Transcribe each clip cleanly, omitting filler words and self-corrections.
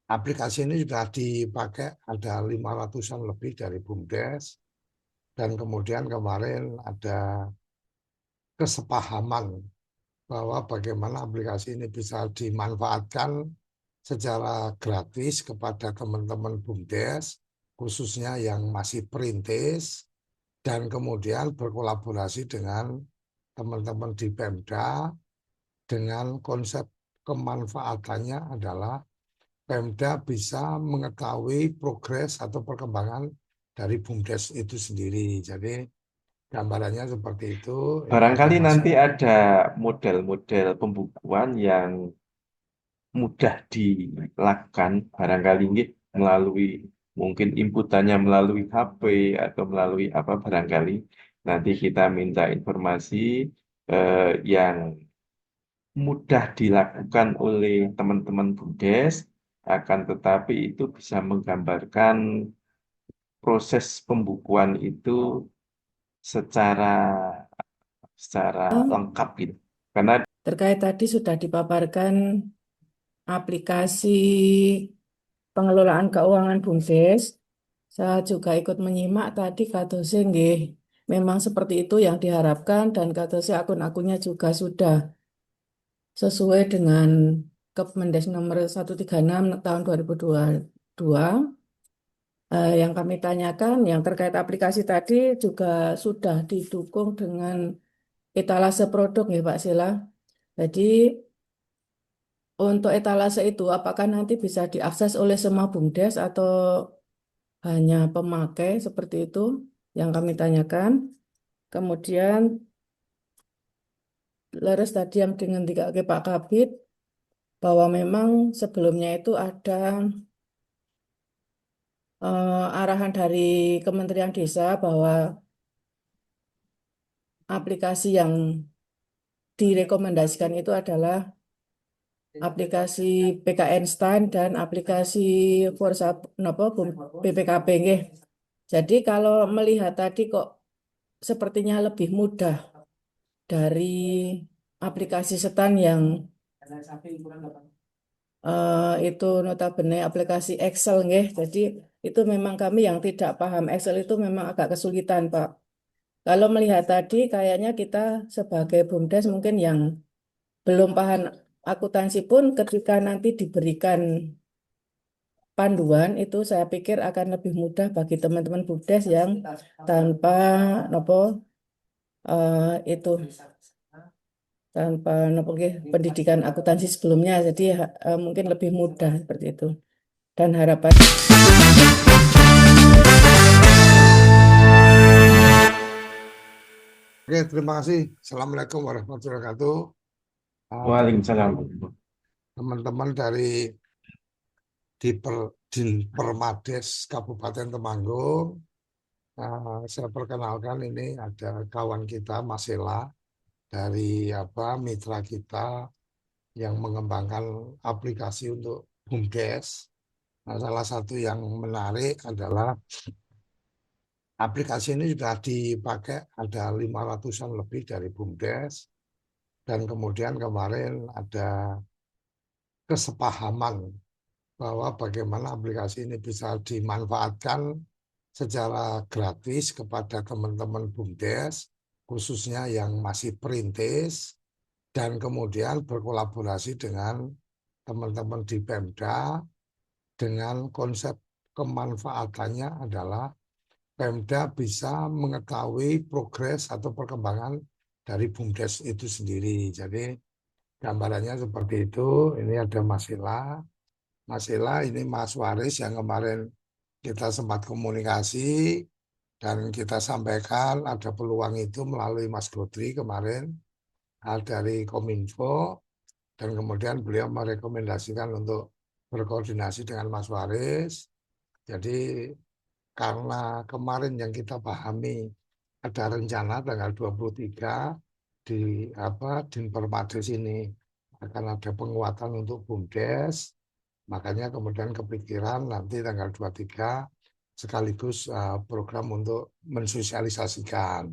Aplikasi ini sudah dipakai ada 500-an lebih dari BUMDes, dan kemudian kemarin ada kesepahaman bahwa bagaimana aplikasi ini bisa dimanfaatkan secara gratis kepada teman-teman BUMDes, khususnya yang masih perintis, dan kemudian berkolaborasi dengan teman-teman di Pemda dengan konsep kemanfaatannya adalah Pemda bisa mengetahui progres atau perkembangan dari BUMDes itu sendiri. Jadi gambarannya seperti itu. Ini ada Barangkali nanti masalah. ada model-model pembukuan yang mudah dilakukan, barangkali nggih, melalui mungkin inputannya melalui HP atau melalui apa barangkali nanti kita minta informasi yang mudah dilakukan oleh teman-teman BUMDes, akan tetapi itu bisa menggambarkan proses pembukuan itu secara secara lengkap gitu. Karena Terkait tadi sudah dipaparkan aplikasi pengelolaan keuangan BUMDes. Saya juga ikut menyimak tadi Katose nggih. Memang seperti itu yang diharapkan dan Katose akun-akunnya juga sudah sesuai dengan Kepmendes nomor 136 tahun 2022. Yang kami tanyakan yang terkait aplikasi tadi juga sudah didukung dengan etalase produk ya Pak Sila. Jadi untuk etalase itu apakah nanti bisa diakses oleh semua BUMDes atau hanya pemakai seperti itu yang kami tanyakan. Kemudian leres tadi yang dengan tiga ke Pak Kabit bahwa memang sebelumnya itu ada arahan dari Kementerian Desa bahwa aplikasi yang direkomendasikan itu adalah aplikasi PKN Stan dan aplikasi Forsa napa BPKB nggih. Jadi kalau melihat tadi kok sepertinya lebih mudah dari aplikasi Stan yang itu notabene aplikasi Excel nggih. Jadi itu memang kami yang tidak paham Excel itu memang agak kesulitan, Pak. Kalau melihat tadi kayaknya kita sebagai BUMDes mungkin yang belum paham akuntansi pun ketika nanti diberikan panduan itu saya pikir akan lebih mudah bagi teman-teman BUMDes yang tanpa nopo itu tanpa nopo nggih, pendidikan akuntansi sebelumnya. Jadi mungkin lebih mudah seperti itu. Dan harapan Oke, terima kasih. Assalamualaikum warahmatullahi wabarakatuh. Waalaikumsalam. Teman-teman dari Dinpermades Kabupaten Temanggung, saya perkenalkan ini ada kawan kita Mas Sela dari mitra kita yang mengembangkan aplikasi untuk BUMDes. Nah, salah satu yang menarik adalah aplikasi ini sudah dipakai ada 500-an lebih dari BUMDes, dan kemudian kemarin ada kesepahaman bahwa bagaimana aplikasi ini bisa dimanfaatkan secara gratis kepada teman-teman BUMDes, khususnya yang masih perintis, dan kemudian berkolaborasi dengan teman-teman di Pemda dengan konsep kemanfaatannya adalah Pemda bisa mengetahui progres atau perkembangan dari BUMDes itu sendiri. Jadi gambarannya seperti itu. Ini ada Mas Sila. Mas Sila ini Mas Waris yang kemarin kita sempat komunikasi dan kita sampaikan ada peluang itu melalui Mas Godri kemarin dari Kominfo, dan kemudian beliau merekomendasikan untuk berkoordinasi dengan Mas Waris. Jadi karena kemarin yang kita pahami ada rencana tanggal 23 di Dinpermades ini akan ada penguatan untuk BUMDes, makanya kemudian kepikiran nanti tanggal 23 sekaligus program untuk mensosialisasikan.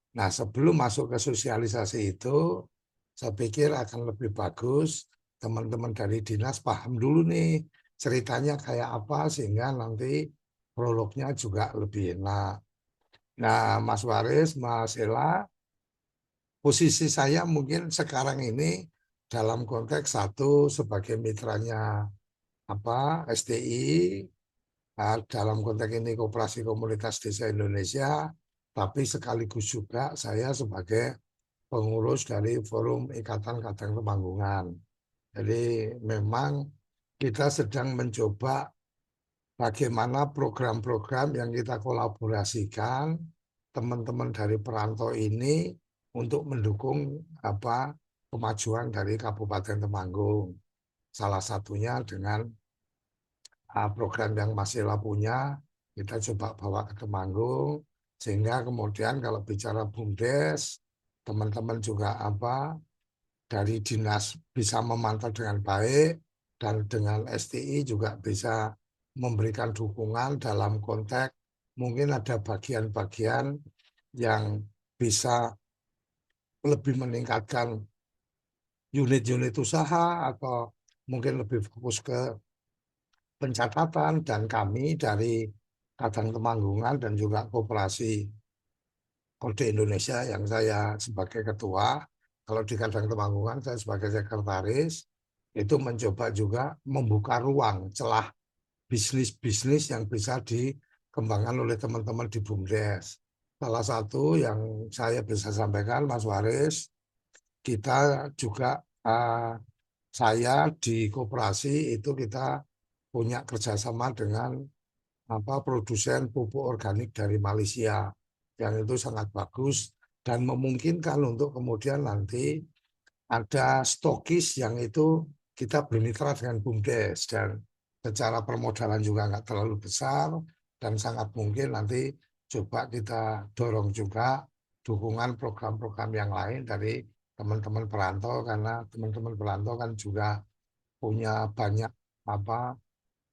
Nah, sebelum masuk ke sosialisasi itu, saya pikir akan lebih bagus teman-teman dari dinas paham dulu nih ceritanya kayak apa sehingga nanti prolognya juga lebih enak. Nah, Mas Waris, Mas Ela, posisi saya mungkin sekarang ini dalam konteks satu sebagai mitranya apa STI, dalam konteks ini Koperasi Komunitas Desa Indonesia, tapi sekaligus juga saya sebagai pengurus dari Forum Ikatan Kadang Temanggungan. Jadi memang kita sedang mencoba bagaimana program-program yang kita kolaborasikan teman-teman dari perantau ini untuk mendukung kemajuan dari Kabupaten Temanggung. Salah satunya dengan program yang Mas Ela punya, kita coba bawa ke Temanggung, sehingga kemudian kalau bicara BUMDes, teman-teman juga dari dinas bisa memantau dengan baik, dan dengan STI juga bisa memberikan dukungan dalam konteks mungkin ada bagian-bagian yang bisa lebih meningkatkan unit-unit usaha atau mungkin lebih fokus ke pencatatan, dan kami dari Kadang Temanggungan dan juga Koperasi Kode Indonesia yang saya sebagai ketua, kalau di Kadang Temanggungan saya sebagai sekretaris, itu mencoba juga membuka ruang celah bisnis-bisnis yang bisa dikembangkan oleh teman-teman di BUMDes. Salah satu yang saya bisa sampaikan, Mas Waris, kita juga saya di koperasi itu kita punya kerjasama dengan produsen pupuk organik dari Malaysia yang itu sangat bagus dan memungkinkan untuk kemudian nanti ada stokis yang itu kita bermitra dengan BUMDes dan secara permodalan juga nggak terlalu besar dan sangat mungkin nanti coba kita dorong juga dukungan program-program yang lain dari teman-teman perantau karena teman-teman perantau kan juga punya banyak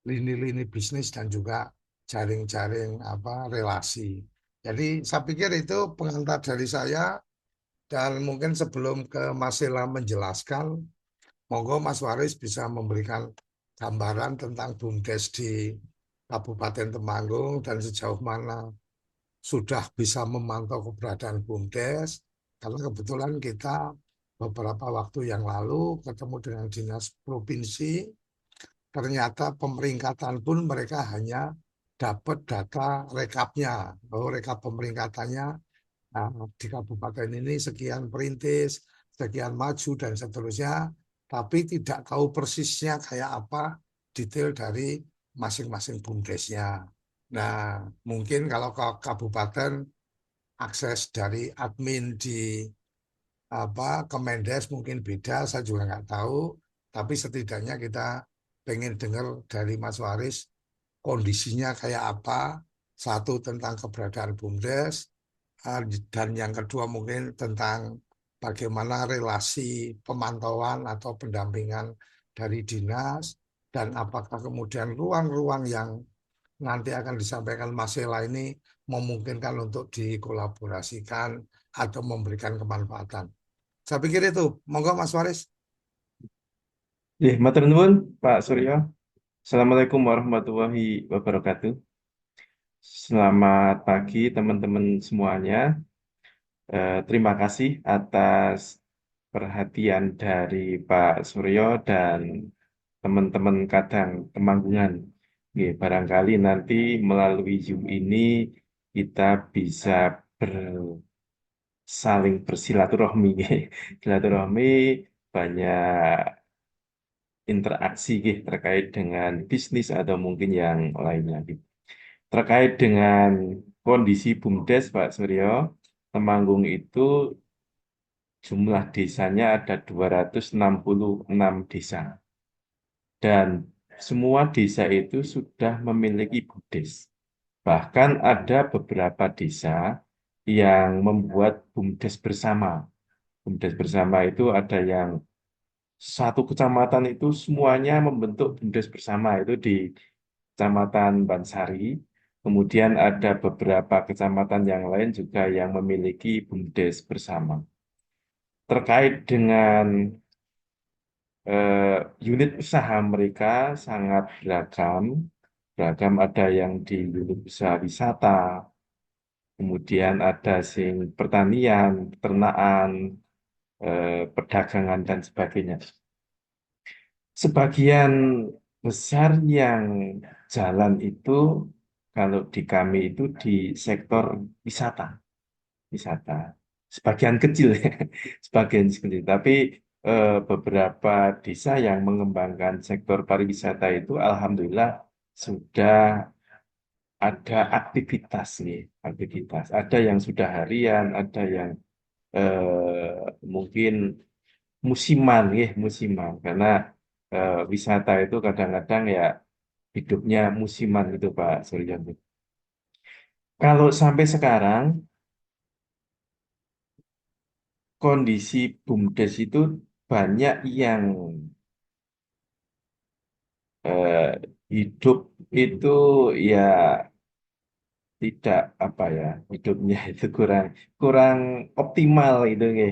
lini-lini bisnis dan juga jaring-jaring relasi. Jadi saya pikir itu pengantar dari saya dan mungkin sebelum ke Mas Sela menjelaskan, monggo Mas Waris bisa memberikan gambaran tentang BUMDes di Kabupaten Temanggung dan sejauh mana sudah bisa memantau keberadaan BUMDes, karena kebetulan kita beberapa waktu yang lalu ketemu dengan dinas provinsi, ternyata pemeringkatan pun mereka hanya dapat data rekapnya, bahwa rekap pemeringkatannya di kabupaten ini sekian perintis, sekian maju dan seterusnya, tapi tidak tahu persisnya kayak apa detail dari masing-masing bumdesnya. Nah, mungkin kalau ke kabupaten akses dari admin di Kemendes mungkin beda, saya juga nggak tahu, tapi setidaknya kita pengen dengar dari Mas Waris kondisinya kayak apa, satu tentang keberadaan BUMDes, dan yang kedua mungkin tentang bagaimana relasi pemantauan atau pendampingan dari dinas, dan apakah kemudian ruang-ruang yang nanti akan disampaikan Mas Sela ini memungkinkan untuk dikolaborasikan atau memberikan kemanfaatan. Saya pikir itu. Monggo Mas Waris. Matur nuwun Pak Suryo. Assalamualaikum warahmatullahi wabarakatuh. Selamat pagi teman-teman semuanya. Terima kasih atas perhatian dari Pak Suryo dan teman-teman Kadang Temanggungan. Barangkali nanti melalui Zoom ini kita bisa saling bersilaturahmi. Silaturahmi banyak interaksi terkait dengan bisnis atau mungkin yang lainnya. Terkait dengan kondisi BUMDes Pak Suryo, Temanggung itu jumlah desanya ada 266 desa. Dan semua desa itu sudah memiliki BUMDes. Bahkan ada beberapa desa yang membuat BUMDes bersama. BUMDes bersama itu ada yang satu kecamatan itu semuanya membentuk BUMDes bersama itu di Kecamatan Bansari. Kemudian ada beberapa kecamatan yang lain juga yang memiliki BUMDes bersama. Terkait dengan unit usaha mereka sangat beragam. Beragam ada yang di unit usaha wisata, kemudian ada sing pertanian, peternakan, perdagangan dan sebagainya. Sebagian besar yang jalan itu kalau di kami itu di sektor wisata, wisata. Sebagian kecil ya, sebagian kecil. Tapi beberapa desa yang mengembangkan sektor pariwisata itu, alhamdulillah sudah ada aktivitas nih, aktivitas. Ada yang sudah harian, ada yang mungkin musiman, ya, musiman. Karena wisata itu kadang-kadang ya hidupnya musiman gitu Pak Suryanto. Kalau sampai sekarang kondisi BUMDes itu banyak yang eh, hidup itu ya tidak apa ya, hidupnya itu kurang kurang optimal itu ya.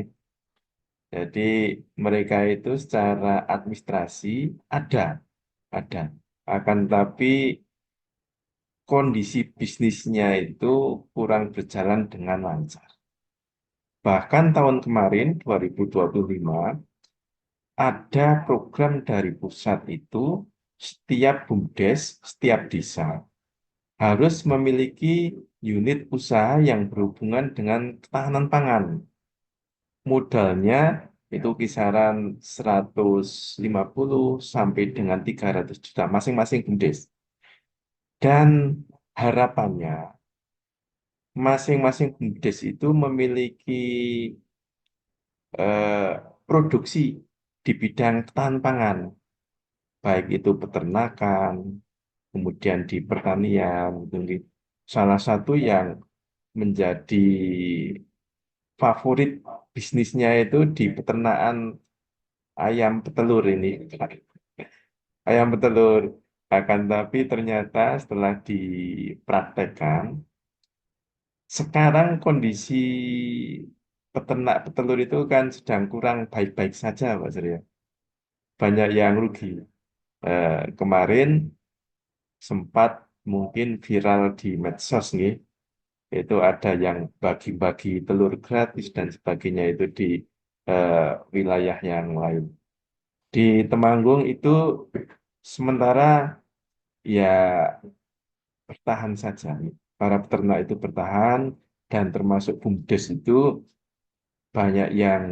Jadi mereka itu secara administrasi ada ada, akan tapi kondisi bisnisnya itu kurang berjalan dengan lancar. Bahkan tahun kemarin 2025 ada program dari pusat itu setiap BUMDes, setiap desa harus memiliki unit usaha yang berhubungan dengan ketahanan pangan. Modalnya itu kisaran 150 sampai dengan 300 juta masing-masing BUMDes. Dan harapannya masing-masing BUMDes itu memiliki eh, produksi di bidang ketahanan pangan, baik itu peternakan, kemudian di pertanian. Mungkin salah satu yang menjadi favorit bisnisnya itu di peternakan ayam petelur ini. Ayam petelur. Akan tapi ternyata setelah dipraktekkan, sekarang kondisi peternak petelur itu kan sedang kurang baik-baik saja, Pak Surya. Banyak yang rugi. Kemarin sempat mungkin viral di medsos nih, itu ada yang bagi-bagi telur gratis dan sebagainya itu di eh, wilayah yang lain. Di Temanggung itu sementara ya bertahan saja. Para peternak itu bertahan dan termasuk BUMDes itu banyak yang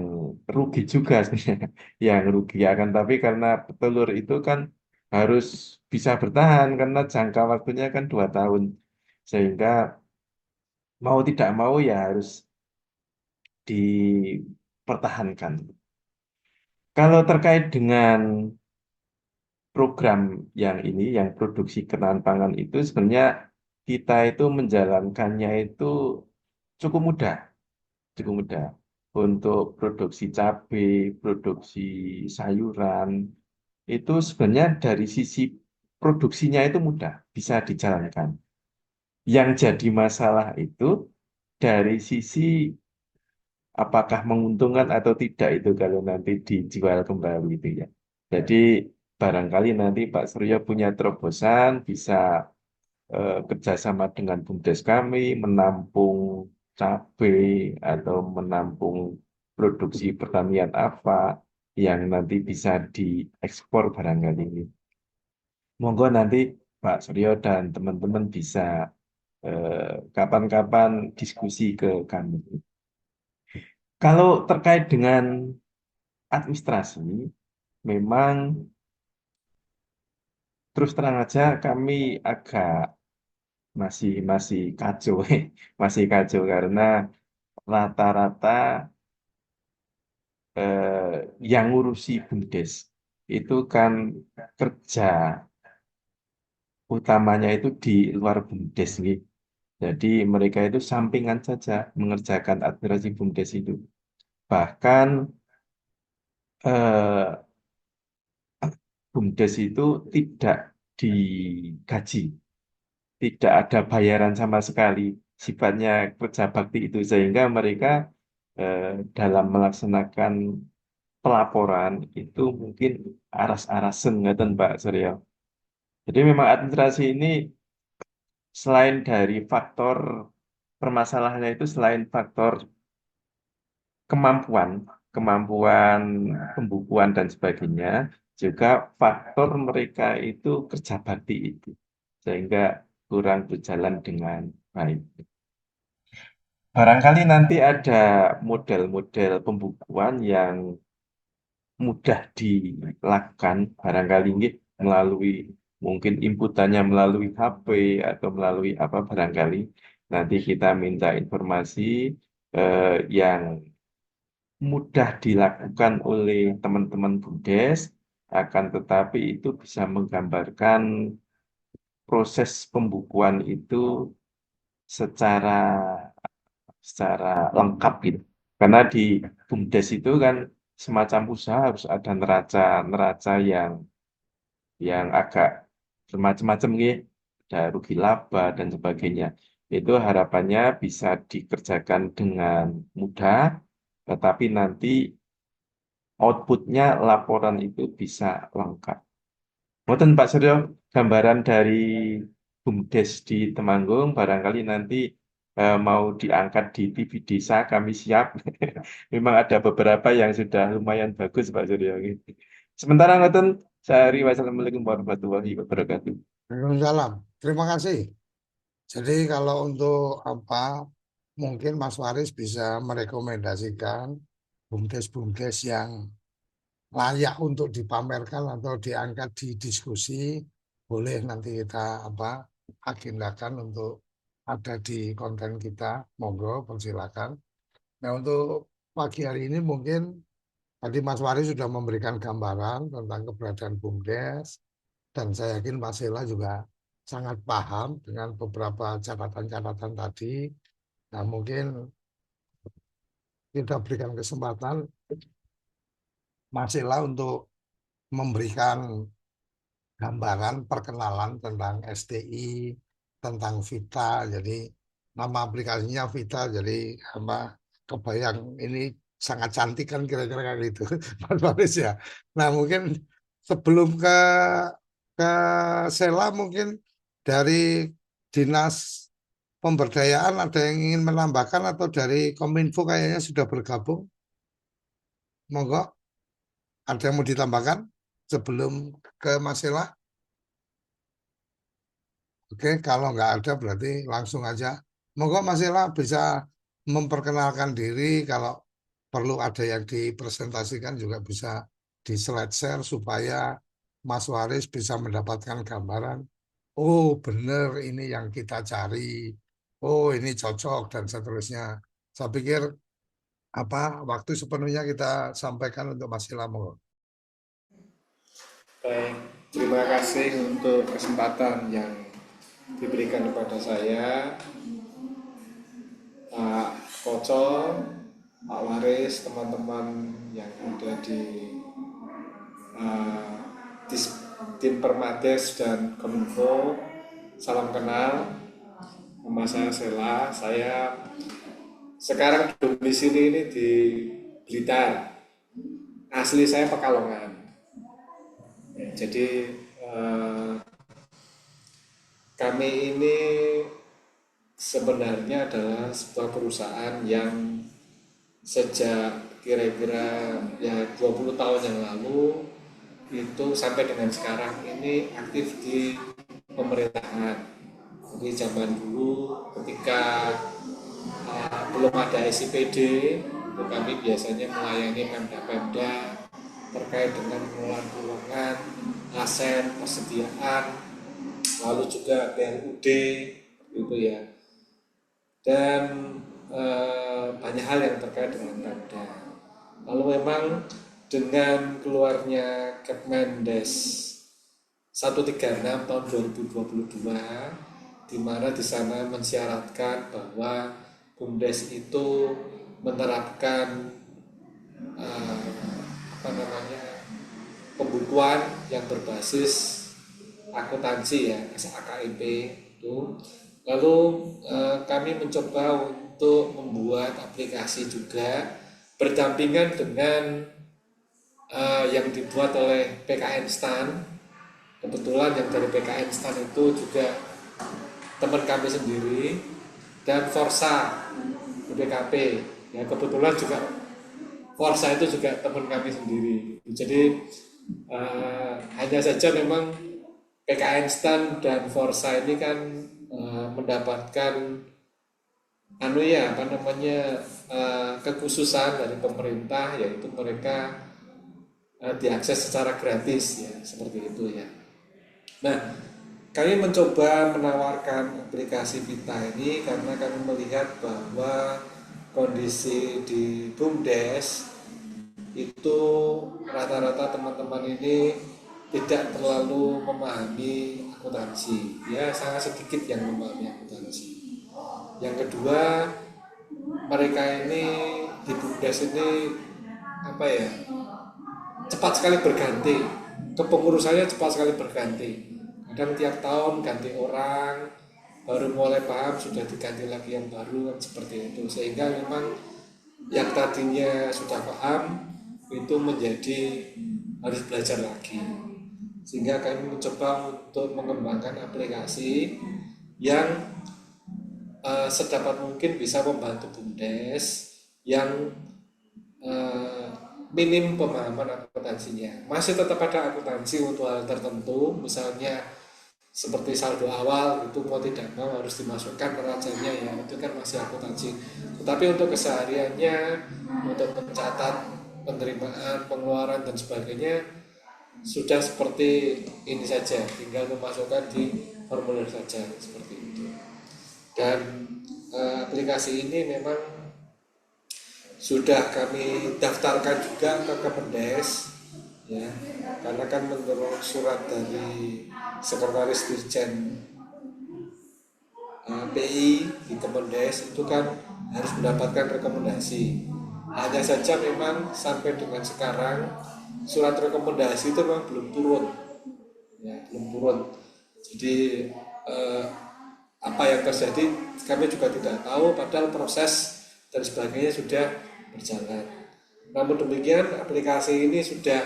rugi juga sebenarnya. Yang rugi akan tapi karena petelur itu kan harus bisa bertahan karena jangka waktunya kan 2 tahun. Sehingga mau tidak mau ya harus dipertahankan. Kalau terkait dengan program yang ini, yang produksi ketahanan pangan itu sebenarnya kita itu menjalankannya itu cukup mudah, cukup mudah. Untuk produksi cabai, produksi sayuran, itu sebenarnya dari sisi produksinya itu mudah, bisa dijalankan. Yang jadi masalah itu dari sisi apakah menguntungkan atau tidak itu kalau nanti dijual kembali itu ya. Jadi barangkali nanti Pak Surya punya terobosan bisa kerjasama dengan BUMDes kami menampung cabai atau menampung produksi pertanian apa yang nanti bisa diekspor barangkali ini. Monggo nanti Pak Suryo dan teman-teman bisa kapan-kapan diskusi ke kami. Kalau terkait dengan administrasi, memang terus terang aja kami agak masih masih kacau, masih kacau karena rata-rata yang ngurusi BUMDes itu kan kerja utamanya itu di luar BUMDes nih. Jadi mereka itu sampingan saja mengerjakan administrasi BUMDes itu. Bahkan eh, BUMDes itu tidak digaji, tidak ada bayaran sama sekali. Sifatnya kerja bakti itu sehingga mereka dalam melaksanakan pelaporan itu mungkin aras-arasen ngeten Pak Suryo. Jadi memang administrasi ini selain dari faktor permasalahannya itu selain faktor kemampuan, kemampuan pembukuan dan sebagainya, juga faktor mereka itu kerja bakti itu, sehingga kurang berjalan dengan baik. Barangkali nanti ada model-model pembukuan yang mudah dilakukan, barangkali nggih, melalui mungkin inputannya melalui HP atau melalui apa barangkali. Nanti kita minta informasi yang mudah dilakukan oleh teman-teman BUMDes, akan tetapi itu bisa menggambarkan proses pembukuan itu secara secara lengkap gitu. Karena di BUMDes itu kan semacam usaha harus ada neraca-neraca yang agak semacam-macam gitu, ada rugi laba dan sebagainya. Itu harapannya bisa dikerjakan dengan mudah, tetapi nanti outputnya laporan itu bisa lengkap. Mboten Pak Suryo, gambaran dari BUMDes di Temanggung, barangkali nanti mau diangkat di TV desa, kami siap. Memang ada beberapa yang sudah lumayan bagus Pak Suryo. Sementara ngoten, sehari wassalamualaikum warahmatullahi wabarakatuh. Waalaikumsalam. Terima kasih. Jadi kalau untuk apa, mungkin Mas Waris bisa merekomendasikan bumdes-bumdes yang layak untuk dipamerkan atau diangkat di diskusi, boleh nanti kita apa agendakan untuk ada di konten kita. Monggo, persilakan. Nah, untuk pagi hari ini mungkin tadi Mas Waris sudah memberikan gambaran tentang keberadaan BUMDes, dan saya yakin Mas Sela juga sangat paham dengan beberapa catatan-catatan tadi. Nah, mungkin kita berikan kesempatan Mas Sela untuk memberikan gambaran perkenalan tentang STI, tentang Vita. Jadi nama aplikasinya Vita. Jadi apa kebayang ini sangat cantik kan kira-kira kayak gitu, Mas Faris ya. Nah mungkin sebelum ke Sela mungkin dari Dinas Pemberdayaan ada yang ingin menambahkan atau dari Kominfo kayaknya sudah bergabung. Monggo, ada yang mau ditambahkan sebelum ke Mas Sela? Oke, kalau nggak ada berarti langsung aja. Monggo Mas Ela bisa memperkenalkan diri, kalau perlu ada yang dipresentasikan juga bisa di slide share supaya Mas Waris bisa mendapatkan gambaran. Oh, benar ini yang kita cari. Oh, ini cocok dan seterusnya. Saya pikir apa waktu sepenuhnya kita sampaikan untuk Mas Ela. Monggo. Baik, terima kasih untuk kesempatan yang diberikan kepada saya, Pak Koco, Pak Waris, teman-teman yang ada di uh, tim Permades dan Kominfo. Salam kenal, nama saya Sela. Saya sekarang domisili ini di Blitar. Asli saya Pekalongan. Ya, jadi kami ini sebenarnya adalah sebuah perusahaan yang sejak kira-kira ya 20 tahun yang lalu itu sampai dengan sekarang ini aktif di pemerintahan. Jadi zaman dulu ketika belum ada SIPD, itu kami biasanya melayani Pemda-Pemda terkait dengan pengelolaan keuangan, aset, persediaan, lalu juga PLUD itu ya, dan banyak hal yang terkait dengan Pemda. Lalu memang dengan keluarnya Kepmendes 136 tahun 2022, di mana di sana mensyaratkan bahwa BUMDes itu menerapkan pembukuan yang berbasis akuntansi ya, SAKIP itu. Lalu kami mencoba untuk membuat aplikasi juga berdampingan dengan yang dibuat oleh PKN STAN. Kebetulan yang dari PKN STAN itu juga teman kami sendiri, dan Forsa BPKP. Ya kebetulan juga Forsa itu juga teman kami sendiri. Jadi hanya saja memang PKN STAN dan Forsa ini kan mendapatkan kekhususan dari pemerintah, yaitu mereka diakses secara gratis ya, seperti itu ya. Nah, kami mencoba menawarkan aplikasi Pita ini karena kami melihat bahwa kondisi di BUMDes itu rata-rata teman-teman ini tidak terlalu memahami akuntansi, ya sangat sedikit yang memahami akuntansi. Yang kedua, mereka ini di BUMDes ini cepat sekali berganti, kepengurusannya cepat sekali berganti. Kadang tiap tahun ganti orang, baru mulai paham sudah diganti lagi yang baru, kan seperti itu. Sehingga memang yang tadinya sudah paham itu menjadi harus belajar lagi. Sehingga kami mencoba untuk mengembangkan aplikasi yang sedapat mungkin bisa membantu BUMDes yang minim pemahaman akuntansinya. Masih tetap ada akuntansi untuk hal tertentu, misalnya seperti saldo awal itu mau tidak mau harus dimasukkan neracanya ya, itu kan masih akuntansi. Tetapi untuk kesehariannya, untuk mencatat penerimaan, pengeluaran dan sebagainya sudah seperti ini saja, tinggal memasukkan di formulir saja seperti itu. Dan aplikasi ini memang sudah kami daftarkan juga ke Kemendes ya, karena kan menurut surat dari Sekretaris Dirjen PI di Kemendes itu kan harus mendapatkan rekomendasi. Hanya saja memang sampai dengan sekarang surat rekomendasi itu memang belum turun ya, belum turun. Jadi apa yang terjadi kami juga tidak tahu, padahal proses dan sebagainya sudah berjalan. Namun demikian aplikasi ini sudah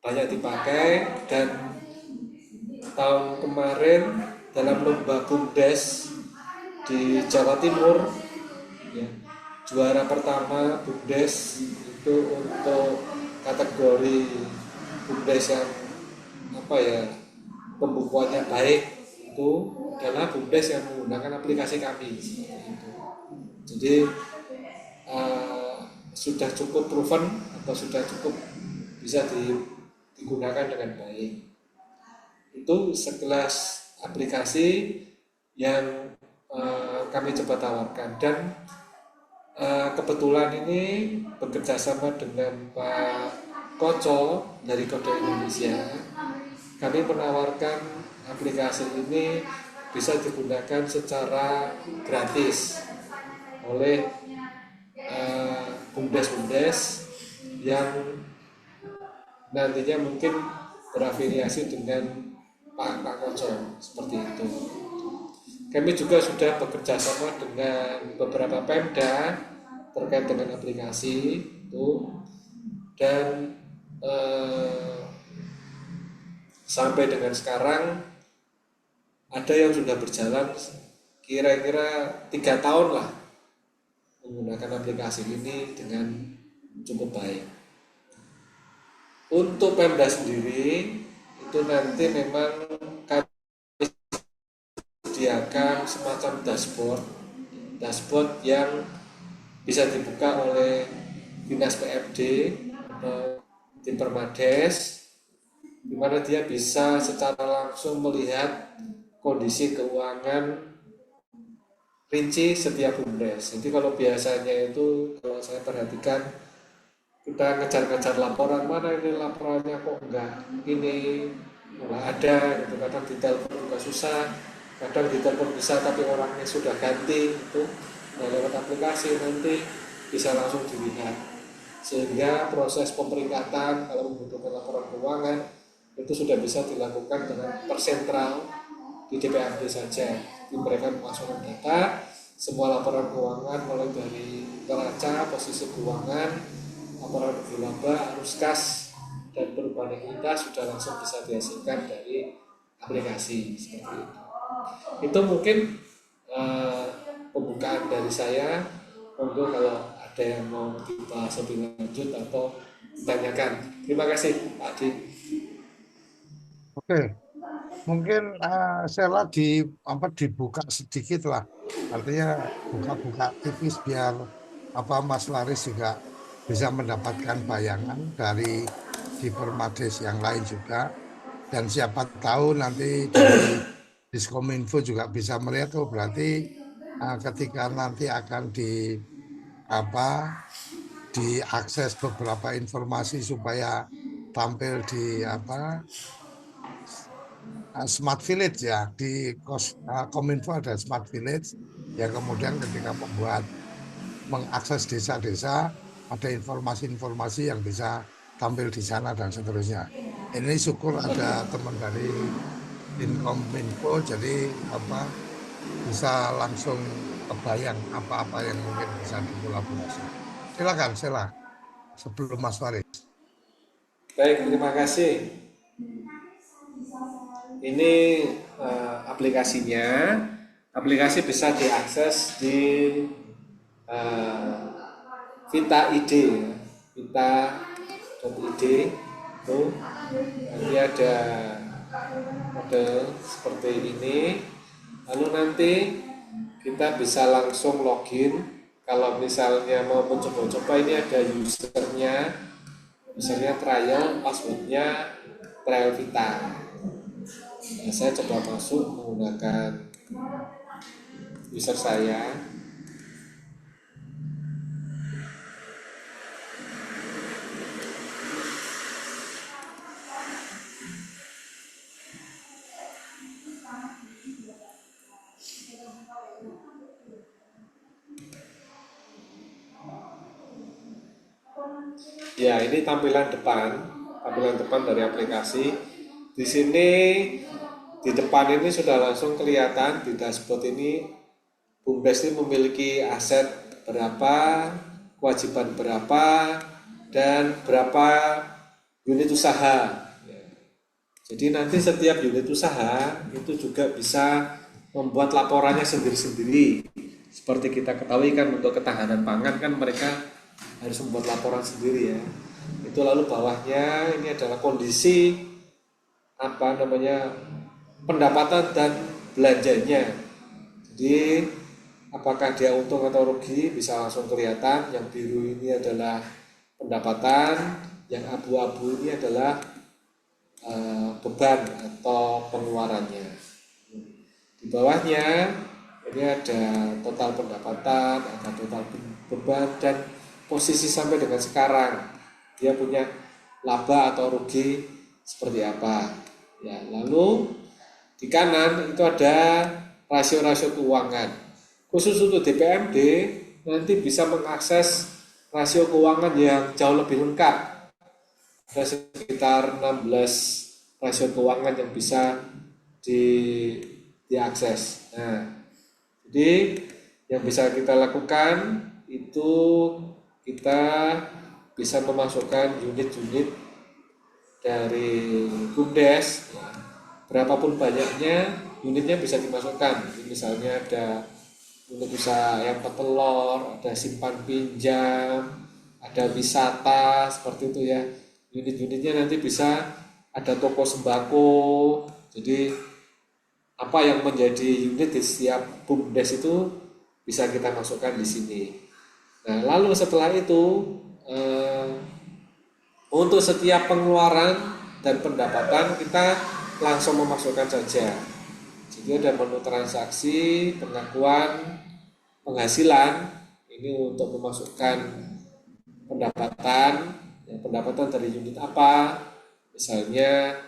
banyak dipakai, dan tahun kemarin dalam lomba BUMDes di Jawa Timur ya, juara pertama BUMDes itu untuk kategori BUMDes yang pembukuannya baik itu adalah BUMDes yang menggunakan aplikasi kami gitu. Jadi sudah cukup proven atau sudah cukup bisa digunakan dengan baik. Itu sekelas aplikasi yang kami coba tawarkan, dan kebetulan ini bekerja sama dengan Pak Koco dari Kode Indonesia. Kami menawarkan aplikasi ini bisa digunakan secara gratis oleh BUMDes yang nantinya mungkin berafiliasi dengan Pak Koco seperti itu. Kami juga sudah bekerja sama dengan beberapa Pemda terkait dengan aplikasi itu, dan sampai dengan sekarang ada yang sudah berjalan kira-kira 3 tahun lah menggunakan aplikasi ini dengan cukup baik. Untuk Pemda sendiri itu nanti memang kami sediakan semacam dashboard yang bisa dibuka oleh Dinas PFD atau tim Permades, di mana dia bisa secara langsung melihat kondisi keuangan rinci setiap BUMDes. Jadi kalau biasanya itu, kalau saya perhatikan, kita ngejar-ngejar laporan, mana ini laporannya kok enggak ini, enggak ada gitu. Kadang ditelepon juga susah, kadang ditelepon bisa tapi orangnya sudah ganti itu. Nah, lewat aplikasi nanti bisa langsung dilihat, sehingga proses pemeringkatan kalau membutuhkan laporan keuangan itu sudah bisa dilakukan dengan persentral di DPRD saja. Jadi mereka memasukkan data semua laporan keuangan mulai dari neraca, posisi keuangan, laporan laba, arus kas, dan perubahan likuiditas sudah langsung bisa dihasilkan dari aplikasi seperti itu. Itu mungkin pembukaan dari saya. Monggo kalau ada yang mau dibahas lebih lanjut atau ditanyakan. Terima kasih Pak Adi. Oke, mungkin Sheila dibuka sedikit lah. Artinya buka-buka tipis biar Mas Laris juga bisa mendapatkan bayangan dari di Permades yang lain juga. Dan siapa tahu nanti dari Diskominfo juga bisa melihat, oh berarti ketika nanti akan diakses beberapa informasi supaya tampil di Smart Village ya, di Kominfo ada Smart Village yang kemudian ketika mengakses desa-desa ada informasi-informasi yang bisa tampil di sana dan seterusnya. Ini syukur ada teman dari Inkominfo, jadi bisa langsung kebayang apa-apa yang mungkin bisa dikolaborasi. Silakan, sebelum Mas Farid. Baik, terima kasih. Ini aplikasinya. Aplikasi bisa diakses di Vita ID, Vita.id. Tuh, nanti ada model seperti ini. Lalu nanti kita bisa langsung login. Kalau misalnya mau mencoba-coba, ini ada usernya trial, passwordnya trial Vita. Nah, saya coba masuk menggunakan user saya. Ya, ini tampilan depan dari aplikasi. Di sini di depan ini sudah langsung kelihatan di dashboard ini BUMDes ini memiliki aset berapa, kewajiban berapa, dan berapa unit usaha. Jadi nanti setiap unit usaha itu juga bisa membuat laporannya sendiri-sendiri. Seperti kita ketahui kan untuk ketahanan pangan kan mereka harus membuat laporan sendiri ya. Itu lalu bawahnya ini adalah kondisi pendapatan dan belanjanya. Jadi apakah dia untung atau rugi bisa langsung kelihatan. Yang biru ini adalah pendapatan, yang abu-abu ini adalah beban atau pengeluarannya. Di bawahnya ini ada total pendapatan, ada total beban, dan posisi sampai dengan sekarang dia punya laba atau rugi seperti apa. Ya, lalu di kanan itu ada rasio-rasio keuangan. Khusus untuk DPMD nanti bisa mengakses rasio keuangan yang jauh lebih lengkap. Ada sekitar 16 rasio keuangan yang bisa diakses. Nah, jadi yang bisa kita lakukan itu kita bisa memasukkan unit-unit dari BUMDes, berapapun banyaknya unitnya bisa dimasukkan. Misalnya ada unit usaha ayam petelur, ada simpan pinjam, ada wisata, seperti itu ya. Unit-unitnya nanti bisa ada toko sembako. Jadi apa yang menjadi unit di setiap BUMDes itu bisa kita masukkan di sini. Nah, lalu setelah itu untuk setiap pengeluaran dan pendapatan kita langsung memasukkan saja. Jadi ada menu transaksi, pengakuan, penghasilan. Ini untuk memasukkan pendapatan dari unit apa. Misalnya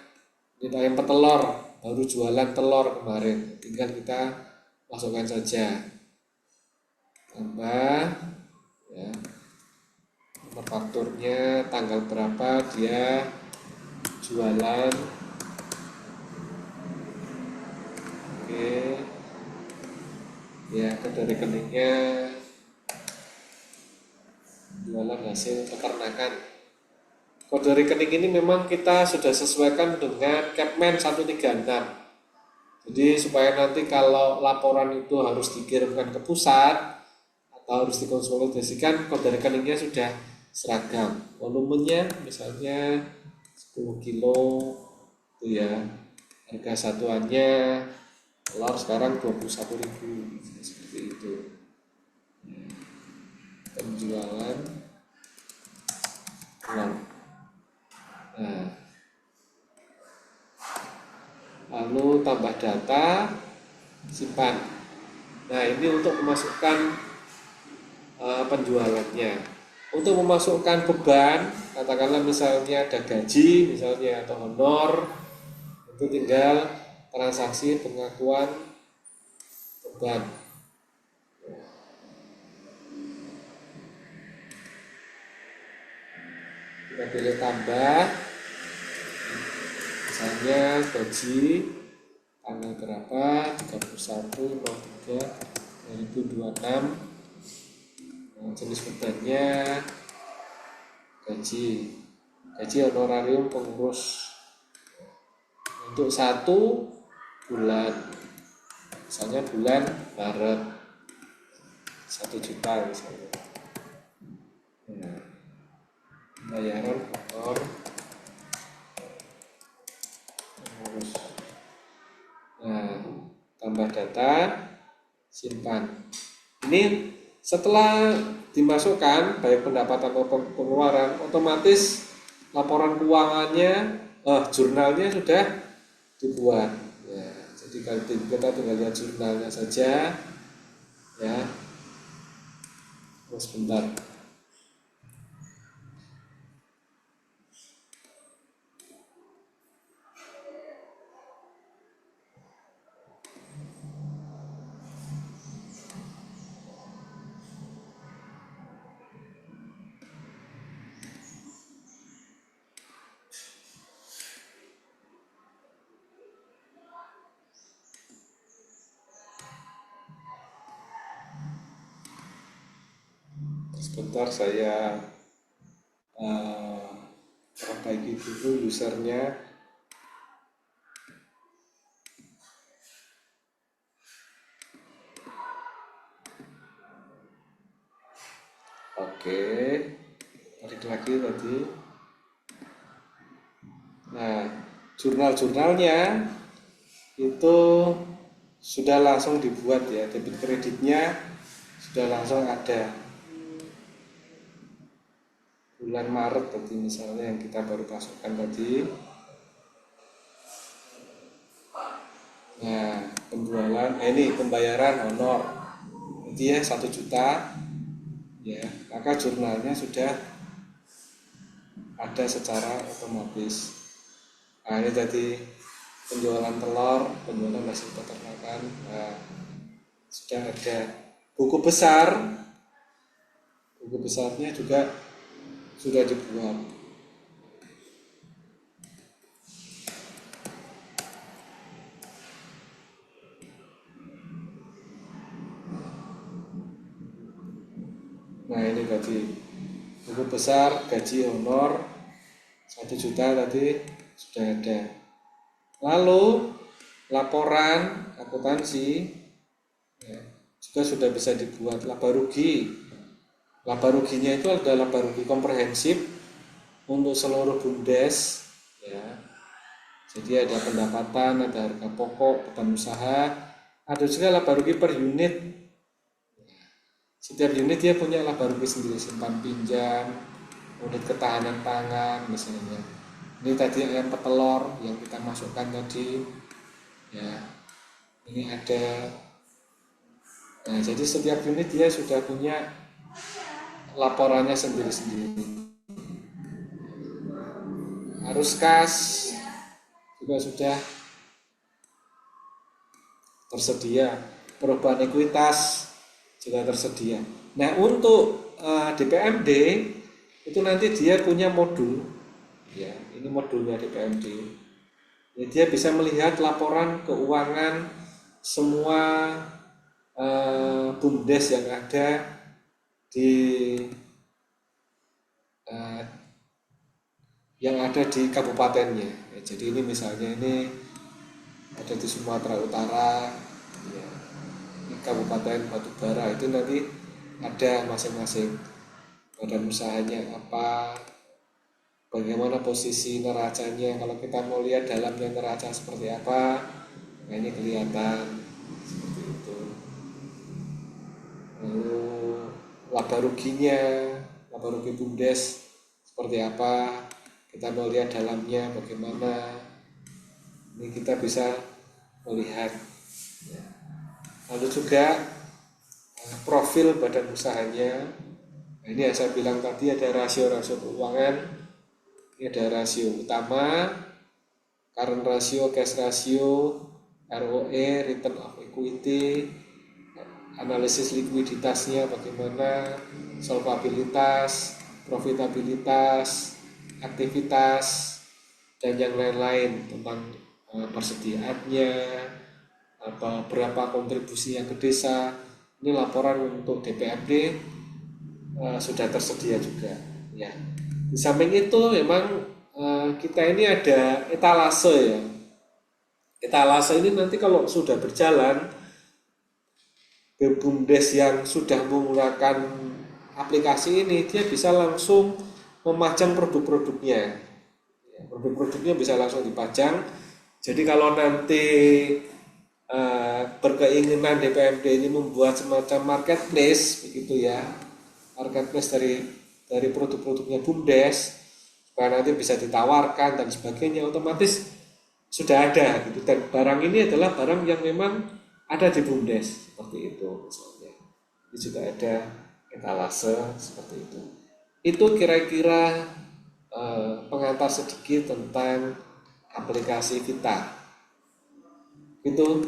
unit ayam petelur, baru jualan telur kemarin, tinggal kita masukkan saja. Tambah ya, nomor fakturnya, tanggal berapa dia jualan. Oke. Ya, dari rekeningnya jualan hasil peternakan. kode rekening ini memang kita sudah sesuaikan dengan Capman 136. Jadi supaya nanti kalau laporan itu harus dikirimkan ke pusat atau harus dikonsolidasikan, kode rekeningnya sudah seragam. Volumenya misalnya 10 kilo itu ya. Harga satuannya telur sekarang 21.000, seperti itu. Penjualan telur. Nah, lalu tambah data, simpan. Nah, ini untuk memasukkan penjualannya. Untuk memasukkan beban, katakanlah misalnya ada gaji, misalnya atau honor, itu tinggal transaksi pengakuan beban. Kita pilih tambah, misalnya gaji tanggal berapa, 31/03/2026. Jenis bebannya gaji honorarium pengurus untuk 1 bulan, misalnya bulan Maret 1 juta misalnya. Nah, bayaran honor pengurus. Nah, tambah data, simpan. Ini setelah dimasukkan baik pendapatan maupun pengeluaran, otomatis laporan keuangannya, jurnalnya sudah dibuat. Ya, jadi kalau kita tinggal lihat jurnalnya saja, ya. Terus sebentar. Sebentar saya perbaiki dulu usernya. Oke, balik lagi tadi. Nah, jurnal-jurnalnya itu sudah langsung dibuat ya, debit kreditnya sudah langsung ada. Bulan Maret tadi misalnya yang kita baru masukkan tadi. Nah, penjualan, ini pembayaran honor, jadi ya 1 juta, ya, maka jurnalnya sudah ada secara otomatis. Nah, ini tadi penjualan telur, penjualan hasil peternakan, nah, sudah ada. Buku besarnya juga sudah dibuat. Nah, ini tadi buku besar, gaji honor 1 juta tadi sudah ada. Lalu laporan akuntansi ya, juga sudah bisa dibuat. Laba ruginya itu adalah laba rugi komprehensif untuk seluruh BUMDes ya. Jadi ada pendapatan, ada harga pokok, beban usaha, ada juga laba rugi per unit. Setiap unit dia punya laba rugi sendiri, simpan pinjam, unit ketahanan pangan misalnya. Ini tadi ayam petelur yang kita masukkan tadi ya. Ini ada. Nah, jadi setiap unit dia sudah punya laporannya sendiri-sendiri. Arus kas juga sudah tersedia, perubahan ekuitas juga tersedia. Nah, untuk DPMD itu nanti dia punya modul, ya, ini modulnya DPMD. Ya, dia bisa melihat laporan keuangan semua BUMDes yang ada di yang ada di kabupatennya. Ya, jadi ini misalnya ini ada di Sumatera Utara, ya, di Kabupaten Batubara itu nanti ada masing-masing badan usahanya apa, bagaimana posisi neracanya. Kalau kita mau lihat dalamnya neraca seperti apa, nah ini kelihatan seperti itu. Lalu laba rugi BUMDes seperti apa, kita mau lihat dalamnya bagaimana, ini kita bisa melihat. Lalu juga profil badan usahanya. Nah, ini yang saya bilang tadi ada rasio-rasio keuangan. Ini ada rasio utama, current ratio, cash ratio, ROE, return of equity, analisis likuiditasnya bagaimana, solvabilitas, profitabilitas, aktivitas, dan yang lain-lain tentang persediaannya, atau berapa kontribusi yang ke desa. Ini laporan untuk DPRD sudah tersedia juga. Ya. Di samping itu memang kita ini ada etalase ya. Etalase ini nanti kalau sudah berjalan, BUMDes yang sudah menggunakan aplikasi ini dia bisa langsung memajang produk-produknya. Ya, produk-produknya bisa langsung dipajang. Jadi kalau nanti berkeinginan DPMD ini membuat semacam marketplace begitu ya, marketplace dari produk-produknya BUMDes supaya nanti bisa ditawarkan dan sebagainya, otomatis sudah ada gitu. Dan barang ini adalah barang yang memang ada di BUMDes seperti itu misalnya. Ini juga ada etalase seperti itu. Itu kira-kira pengantar sedikit tentang aplikasi Vita. Itu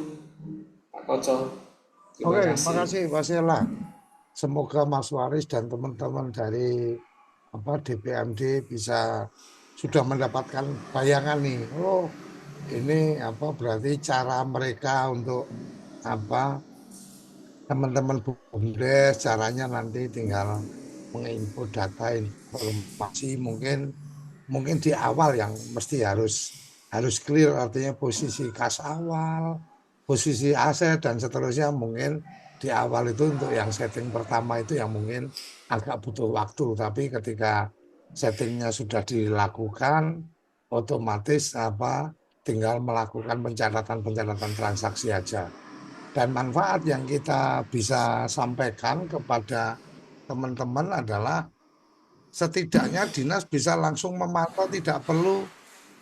Pak Koco. Terima Oke, kasih. makasih Pak Sela. Semoga Mas Waris dan teman-teman dari DPMD bisa sudah mendapatkan bayangan nih. Oh, ini berarti cara mereka untuk teman-teman BUMDes caranya nanti tinggal menginput data informasi mungkin di awal yang mesti harus clear, artinya posisi kas awal, posisi aset dan seterusnya. Mungkin di awal itu untuk yang setting pertama itu yang mungkin agak butuh waktu, tapi ketika settingnya sudah dilakukan otomatis tinggal melakukan pencatatan transaksi aja. Dan manfaat yang kita bisa sampaikan kepada teman-teman adalah setidaknya dinas bisa langsung memantau, tidak perlu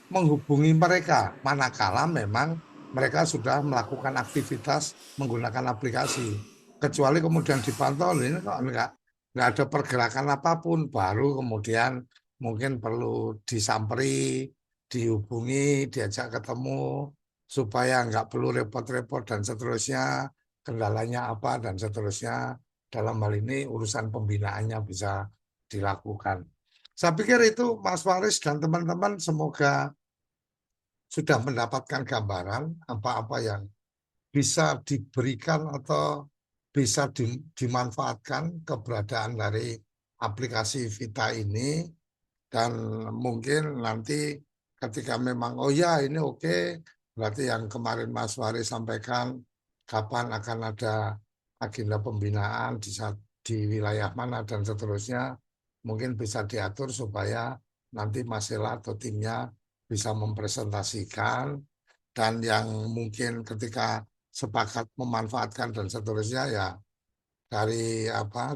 menghubungi mereka manakala memang mereka sudah melakukan aktivitas menggunakan aplikasi. Kecuali kemudian dipantau, ini kok nggak ada pergerakan apapun, baru kemudian mungkin perlu disamperi, dihubungi, diajak ketemu, supaya nggak perlu repot-repot dan seterusnya, kendalanya apa dan seterusnya. Dalam hal ini urusan pembinaannya bisa dilakukan. Saya pikir itu Mas Faris dan teman-teman semoga sudah mendapatkan gambaran apa-apa yang bisa diberikan atau bisa dimanfaatkan keberadaan dari aplikasi Vita ini. Dan mungkin nanti ketika memang oh ya ini oke, berarti yang kemarin Mas Wari sampaikan kapan akan ada agenda pembinaan di wilayah mana dan seterusnya, mungkin bisa diatur supaya nanti Mas Sela atau timnya bisa mempresentasikan, dan yang mungkin ketika sepakat memanfaatkan dan seterusnya ya dari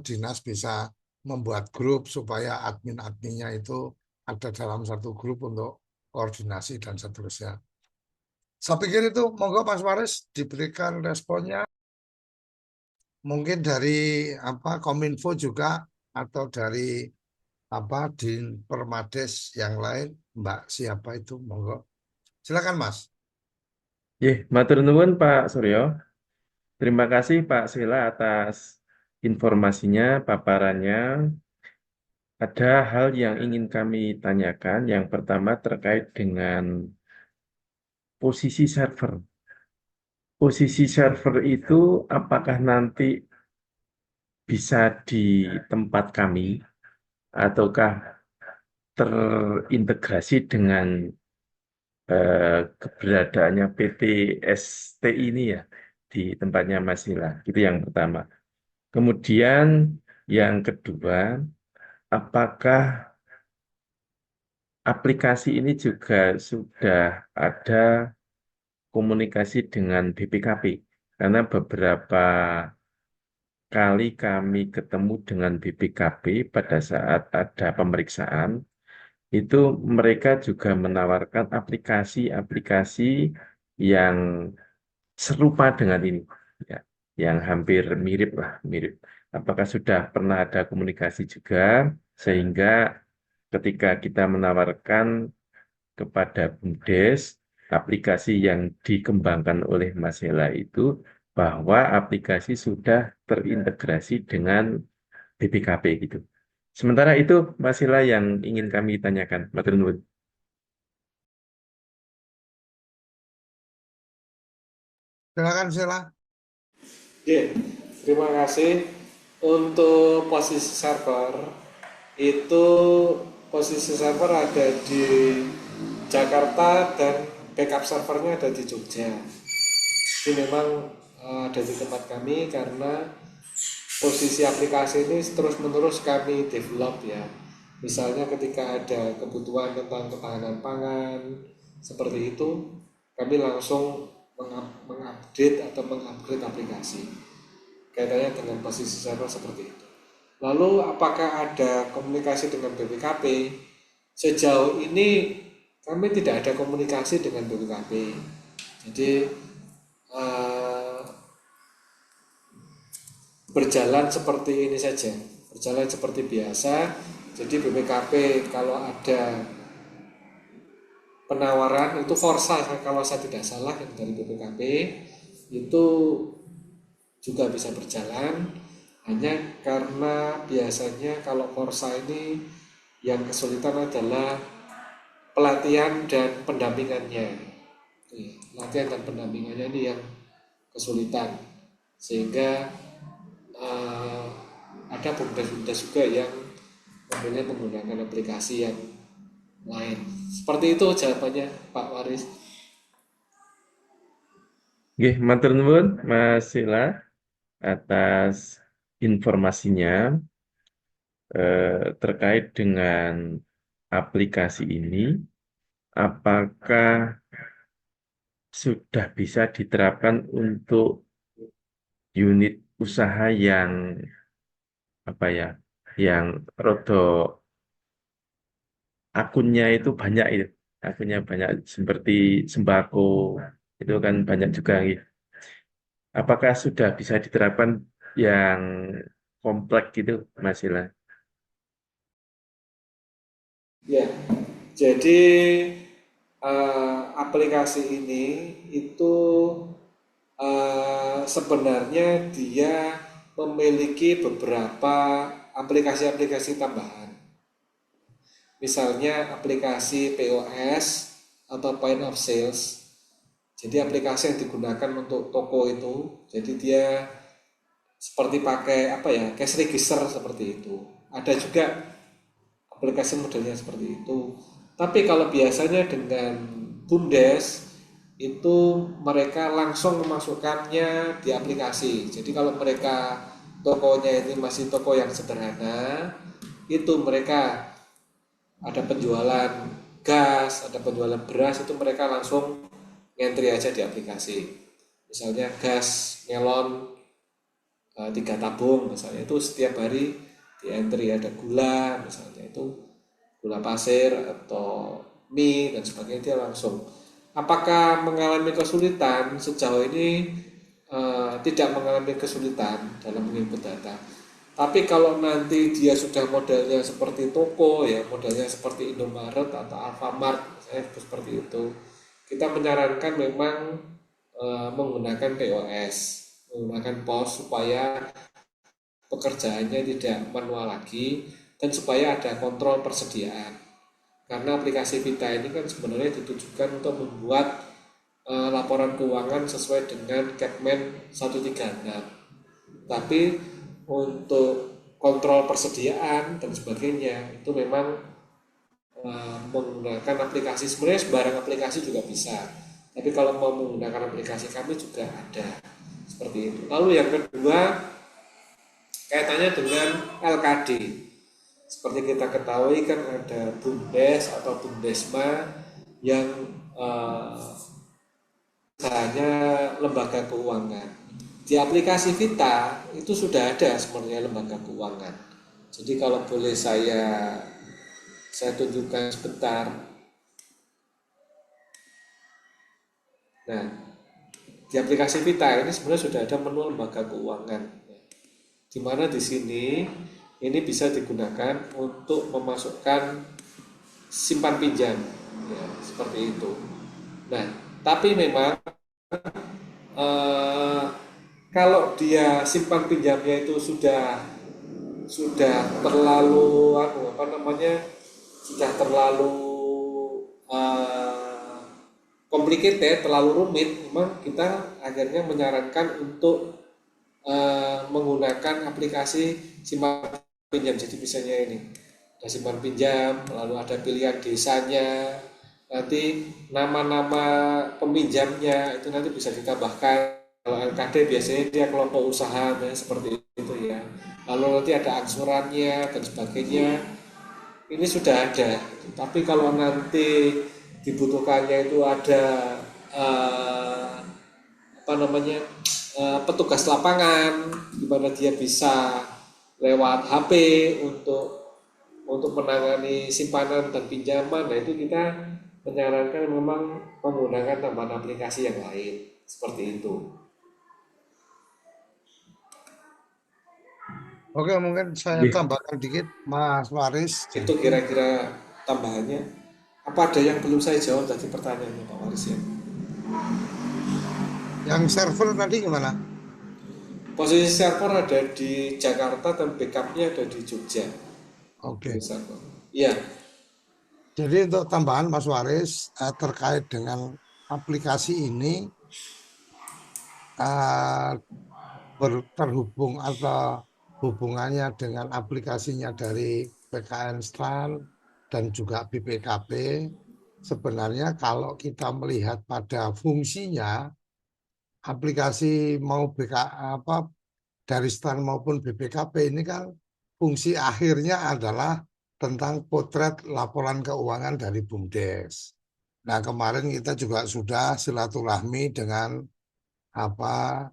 dinas bisa membuat grup supaya admin-adminnya itu ada dalam satu grup untuk koordinasi dan seterusnya. Saya pikir itu monggo Mas Waris diberikan responnya. Mungkin dari Kominfo juga atau dari di Permades yang lain, Mbak siapa itu monggo. Silakan Mas. Matur nuwun Pak Suryo. Terima kasih Pak Sela atas informasinya, paparannya. Ada hal yang ingin kami tanyakan. Yang pertama terkait dengan posisi server. Posisi server itu apakah nanti bisa di tempat kami, ataukah terintegrasi dengan keberadaannya PT STI ini ya di tempatnya Mas Sila. Itu yang pertama. Kemudian yang kedua, apakah aplikasi ini juga sudah ada komunikasi dengan BPKP? Karena beberapa kali kami ketemu dengan BPKP pada saat ada pemeriksaan, itu mereka juga menawarkan aplikasi-aplikasi yang serupa dengan ini, ya, yang hampir mirip lah, mirip. Apakah sudah pernah ada komunikasi juga sehingga ketika kita menawarkan kepada BUMDes aplikasi yang dikembangkan oleh Mas Hela itu bahwa aplikasi sudah terintegrasi dengan BPKP gitu. Sementara itu Mas Hela yang ingin kami tanyakan, Matur nuwun. Silakan Sheila. Oke, terima kasih. Untuk posisi server itu posisi server ada di Jakarta dan backup servernya ada di Jogja. Ini memang ada di tempat kami karena posisi aplikasi ini terus-menerus kami develop ya. Misalnya ketika ada kebutuhan tentang ketahanan pangan seperti itu, kami langsung mengupdate atau mengupgrade aplikasi. Kaitannya dengan posisi server seperti itu. Lalu apakah ada komunikasi dengan BPKP? Sejauh ini kami tidak ada komunikasi dengan BPKP. Jadi berjalan seperti ini saja, berjalan seperti biasa. Jadi BPKP kalau ada penawaran itu Forsa kalau saya tidak salah yang dari BPKP itu juga bisa berjalan, hanya karena biasanya kalau Forsa ini yang kesulitan adalah pelatihan dan pendampingannya. Pelatihan dan pendampingannya ini yang kesulitan, sehingga ada bumdes-bumdes juga yang memilih menggunakan aplikasi yang lain. Seperti itu jawabannya Pak Waris. Nggih, matur nuwun Mas Sila atas informasinya terkait dengan aplikasi ini. Apakah sudah bisa diterapkan untuk unit usaha yang apa ya, yang rodo akunnya itu banyak itu, akunnya banyak seperti sembako itu kan banyak juga gitu. Apakah sudah bisa diterapkan yang kompleks gitu, Mas Sila? Ya, jadi aplikasi ini itu sebenarnya dia memiliki beberapa aplikasi-aplikasi tambahan. Misalnya aplikasi POS atau Point of Sales. Jadi aplikasi yang digunakan untuk toko itu, jadi dia seperti pakai apa ya, cash register seperti itu. Ada juga aplikasi modelnya seperti itu. Tapi kalau biasanya dengan BUMDes itu mereka langsung memasukkannya di aplikasi. Jadi kalau mereka tokonya ini masih toko yang sederhana, itu mereka ada penjualan gas, ada penjualan beras, itu mereka langsung ngentri aja di aplikasi. Misalnya gas melon 3 tabung misalnya, itu setiap hari di entry. Ada gula misalnya, itu gula pasir atau mie dan sebagainya, dia langsung. Apakah mengalami kesulitan? Sejauh ini tidak mengalami kesulitan dalam menginput data. Tapi kalau nanti dia sudah modelnya seperti toko ya, modelnya seperti Indomaret atau Alfamart seperti itu, kita menyarankan memang menggunakan POS, menggunakan POS supaya pekerjaannya tidak manual lagi dan supaya ada kontrol persediaan. Karena aplikasi Vita ini kan sebenarnya ditujukan untuk membuat laporan keuangan sesuai dengan Capman 136. Tapi untuk kontrol persediaan dan sebagainya itu memang menggunakan aplikasi, sebenarnya sembarang aplikasi juga bisa, tapi kalau mau menggunakan aplikasi kami juga ada seperti itu. Lalu yang kedua kaitannya dengan LKD. Seperti kita ketahui kan ada BUMDes atau BUMDesma yang hanya lembaga keuangan. Di aplikasi Vita itu sudah ada sebenarnya lembaga keuangan. Jadi kalau boleh saya tunjukkan sebentar. Nah, di aplikasi Vita ini sebenarnya sudah ada menu lembaga keuangan. Di mana di sini ini bisa digunakan untuk memasukkan simpan pinjam, ya, seperti itu. Nah, tapi memang eh, kalau dia simpan pinjamnya itu sudah terlalu apa namanya, sudah terlalu eh, complicated, terlalu rumit, memang kita akhirnya menyarankan untuk menggunakan aplikasi simpan pinjam. Jadi misalnya ini ada simpan pinjam, lalu ada pilihan desanya, nanti nama-nama peminjamnya itu nanti bisa ditambahkan. Kalau LKD biasanya dia kelompok usaha, ya, seperti itu ya. Lalu nanti ada angsurannya dan sebagainya. Ini sudah ada. Tapi kalau nanti dibutuhkannya itu ada apa namanya, petugas lapangan, di mana dia bisa lewat HP untuk menangani simpanan dan pinjaman. Nah itu kita menyarankan memang menggunakan tambahan aplikasi yang lain seperti itu. Oke, mungkin saya Iya. tambahkan dikit, Mas Waris. Itu Jadi, kira-kira tambahannya. Apa ada yang belum saya jawab tadi pertanyaannya Pak Waris ya? yang server tadi gimana? Posisi server ada di Jakarta dan backupnya ada di Jogja. Ini Oke. server. Iya, Jadi untuk tambahan Mas Waris terkait dengan aplikasi ini eh, terhubung atau hubungannya dengan aplikasinya dari PKN STAN dan juga BPKB. Sebenarnya kalau kita melihat pada fungsinya, aplikasi mau apa dari STAN maupun BPKB ini kan fungsi akhirnya adalah tentang potret laporan keuangan dari BUMDes. Nah, kemarin kita juga sudah silaturahmi dengan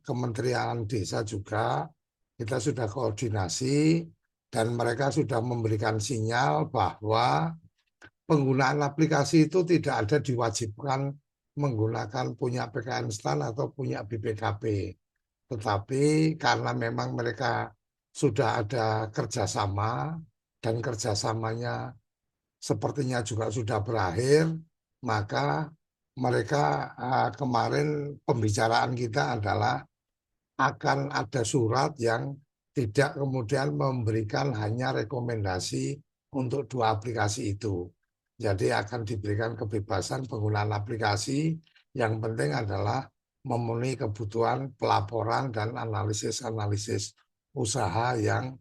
Kementerian Desa juga. Kita sudah koordinasi dan mereka sudah memberikan sinyal bahwa penggunaan aplikasi itu tidak ada diwajibkan menggunakan punya PKN STAN atau punya BPKB. Tetapi karena memang mereka sudah ada kerjasama dan kerjasamanya sepertinya juga sudah berakhir, maka mereka kemarin pembicaraan kita adalah akan ada surat yang tidak kemudian memberikan hanya rekomendasi untuk dua aplikasi itu. Jadi akan diberikan kebebasan penggunaan aplikasi, yang penting adalah memenuhi kebutuhan pelaporan dan analisis-analisis usaha yang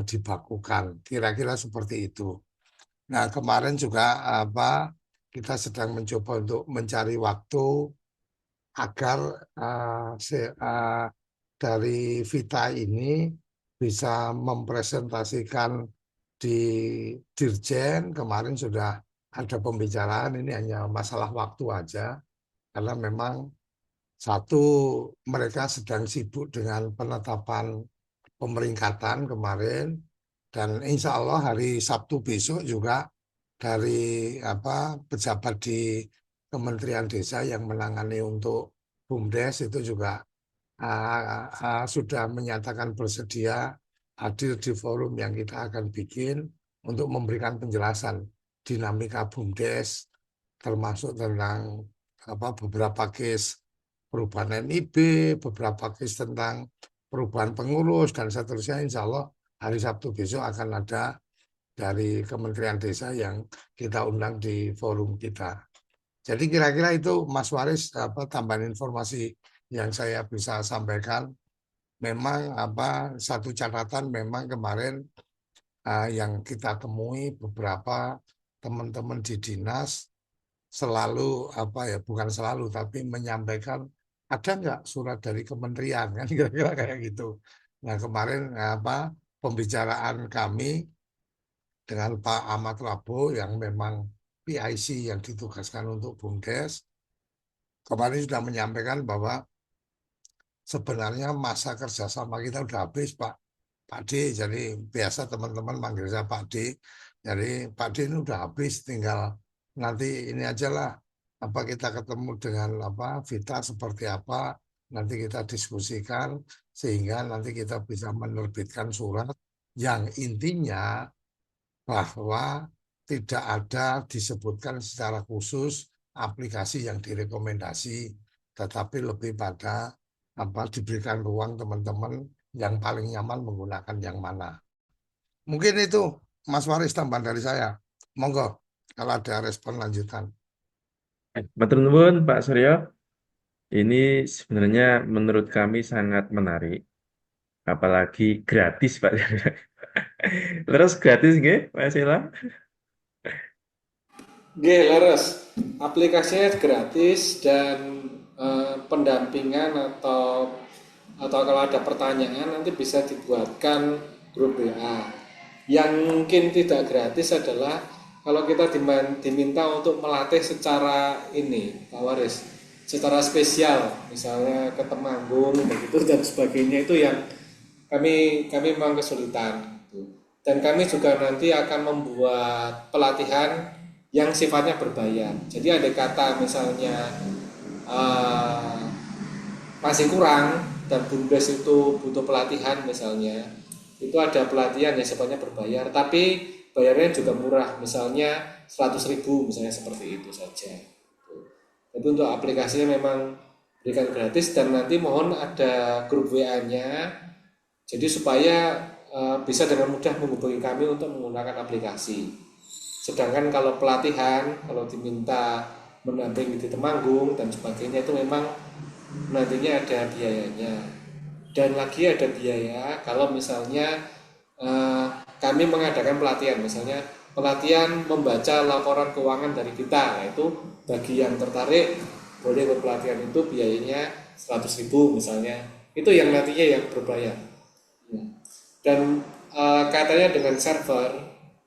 dibakukan. Kira-kira seperti itu. Nah, kemarin juga kita sedang mencoba untuk mencari waktu agar dari Vita ini bisa mempresentasikan di Dirjen. Kemarin sudah ada pembicaraan, ini hanya masalah waktu aja, karena memang satu, mereka sedang sibuk dengan penetapan pemeringkatan kemarin, dan insya Allah hari Sabtu besok juga dari pejabat di Kementerian Desa yang menangani untuk BUMDes itu juga sudah menyatakan bersedia hadir di forum yang kita akan bikin untuk memberikan penjelasan dinamika BUMDes, termasuk tentang beberapa case perubahan NIB, beberapa case tentang perubahan pengurus dan seterusnya. Insya Allah hari Sabtu besok akan ada dari Kementerian Desa yang kita undang di forum kita. Jadi kira-kira itu Mas Waris tambahan informasi yang saya bisa sampaikan. Memang satu catatan memang kemarin yang kita temui beberapa teman-teman di dinas selalu bukan selalu tapi menyampaikan ada nggak surat dari kementerian kan kira-kira kayak gitu. Nah kemarin pembicaraan kami dengan Pak Ahmad Rabo yang memang PIC yang ditugaskan untuk BUMDes kemarin sudah menyampaikan bahwa sebenarnya masa kerjasama kita udah habis Pak D. Jadi biasa teman-teman manggil saya Pak D. Jadi Pak D ini udah habis, tinggal nanti ini aja lah. Kita ketemu dengan Vita seperti apa, nanti kita diskusikan sehingga nanti kita bisa menerbitkan surat yang intinya bahwa tidak ada disebutkan secara khusus aplikasi yang direkomendasi, tetapi lebih pada diberikan ruang teman-teman yang paling nyaman menggunakan yang mana. Mungkin itu Mas Waris tambahan dari saya. Monggo kalau ada respon lanjutan. Matur nuwun Pak Suryo. Ini sebenarnya menurut kami sangat menarik, apalagi gratis Pak. Terus gratis nggih, Pak Sila? Leres, aplikasinya gratis dan pendampingan atau kalau ada pertanyaan nanti bisa dibuatkan grup WA. Yang mungkin tidak gratis adalah kalau kita diminta untuk melatih secara ini, Pak Waris, secara spesial, misalnya ke Temanggung begitu dan sebagainya, itu yang kami memang kesulitan. Dan kami juga nanti akan membuat pelatihan yang sifatnya berbayar. Jadi ada kata misalnya masih kurang dan BUMDes itu butuh pelatihan misalnya, itu ada pelatihan yang sifatnya berbayar, tapi bayarnya juga murah, misalnya 100.000 misalnya, seperti itu saja. Tapi untuk aplikasinya memang berikan gratis dan nanti mohon ada grup WA-nya, jadi supaya bisa dengan mudah menghubungi kami untuk menggunakan aplikasi. Sedangkan kalau pelatihan, kalau diminta mendampingi di Temanggung dan sebagainya, itu memang nantinya ada biayanya. Dan lagi ada biaya kalau misalnya kami mengadakan pelatihan, misalnya pelatihan membaca laporan keuangan dari kita, itu bagi yang tertarik boleh berpelatihan, itu biayanya 100.000 misalnya, itu yang nantinya yang berbayar. Dan katanya dengan server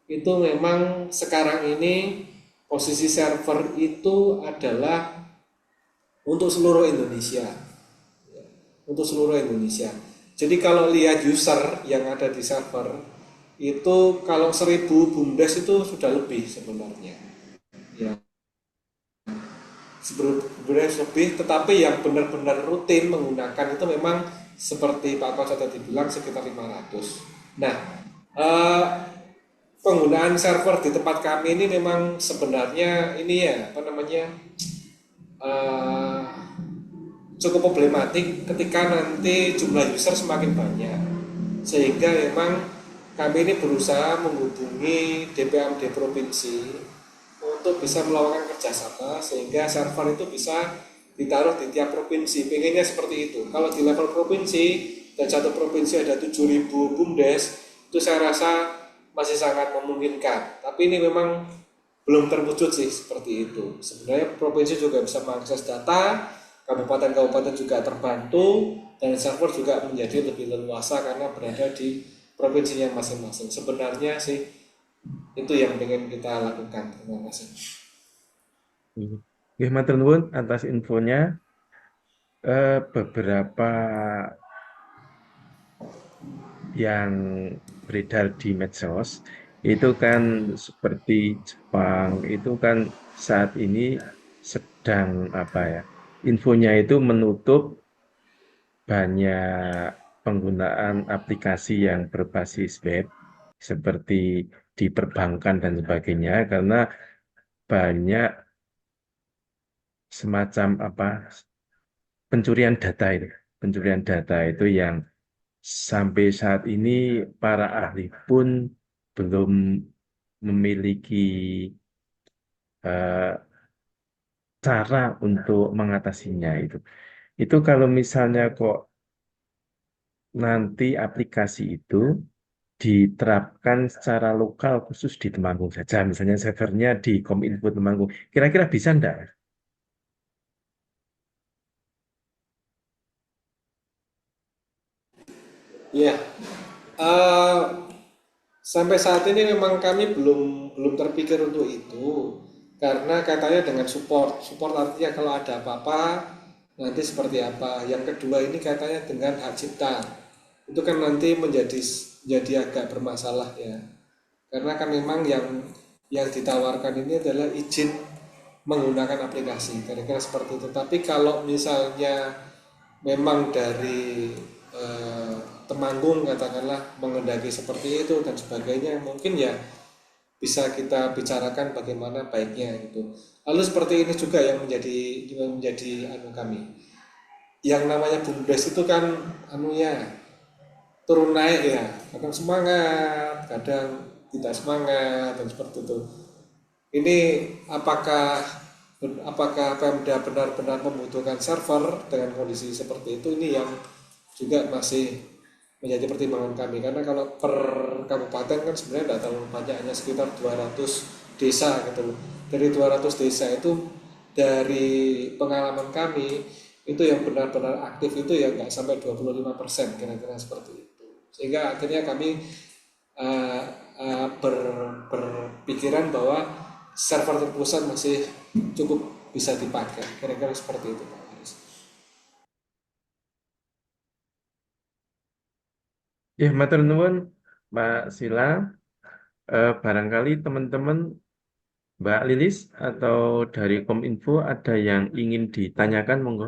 itu memang sekarang ini posisi server itu adalah untuk seluruh Indonesia, untuk seluruh Indonesia. Jadi kalau lihat user yang ada di server itu kalau 1.000 BUMDes itu sudah lebih sebenarnya, ya, sebenarnya lebih. Tetapi yang benar-benar rutin menggunakan itu memang seperti Pak Kosa tadi bilang sekitar 500. Nah, penggunaan server di tempat kami ini memang sebenarnya ini cukup problematik ketika nanti jumlah user semakin banyak, sehingga memang kami ini berusaha menghubungi DPRD provinsi untuk bisa melakukan kerjasama sehingga server itu bisa ditaruh di tiap provinsi. Pengennya seperti itu. Kalau di level provinsi dan satu provinsi ada 7.000 BUMDes, itu saya rasa masih sangat memungkinkan. Tapi ini memang belum terwujud sih seperti itu. Sebenarnya provinsi juga bisa mengakses data, kabupaten-kabupaten juga terbantu, dan server juga menjadi lebih leluasa karena berada di provinsinya masing-masing. Sebenarnya sih itu yang ingin kita lakukan. Terima kasih. Matur nuwun atas infonya. Beberapa yang beredar di medsos itu kan seperti Jepang itu kan saat ini sedang infonya itu menutup banyak penggunaan aplikasi yang berbasis web seperti di perbankan dan sebagainya karena banyak semacam pencurian data itu yang sampai saat ini para ahli pun belum memiliki cara untuk mengatasinya itu. Itu kalau misalnya kok nanti aplikasi itu diterapkan secara lokal khusus di Temanggung saja. Misalnya servernya di Kominfo Temanggung. Kira-kira bisa enggak? Ya, eh, sampai saat ini memang kami belum belum terpikir untuk itu karena katanya dengan support artinya kalau ada apa-apa nanti seperti apa. Yang kedua ini katanya dengan hak cipta itu kan nanti jadi agak bermasalah ya karena kan memang yang ditawarkan ini adalah izin menggunakan aplikasi kira-kira seperti itu. Tapi kalau misalnya memang dari Temanggung katakanlah mengendaki seperti itu dan sebagainya mungkin ya bisa kita bicarakan bagaimana baiknya gitu. Lalu seperti ini juga yang menjadi anu kami. Yang namanya BUMDes itu kan anunya turun naik ya, kadang semangat, kadang tidak semangat dan seperti itu. Ini apakah apakah Pemda benar-benar membutuhkan server dengan kondisi seperti itu ini yang juga masih menjadi pertimbangan kami karena kalau per kabupaten kan sebenarnya tidak terlalu banyak hanya sekitar 200 desa gitu loh. Dari 200 desa itu dari pengalaman kami itu yang benar-benar aktif itu ya nggak sampai 25% kira-kira seperti itu. Sehingga akhirnya kami uh, berpikiran bahwa server terpusat masih cukup bisa dipakai kira-kira seperti itu Pak Haris. Ya, matur nuwun, Mbak Sila. Barangkali teman-teman Mbak Lilis atau dari Kominfo ada yang ingin ditanyakan, monggo.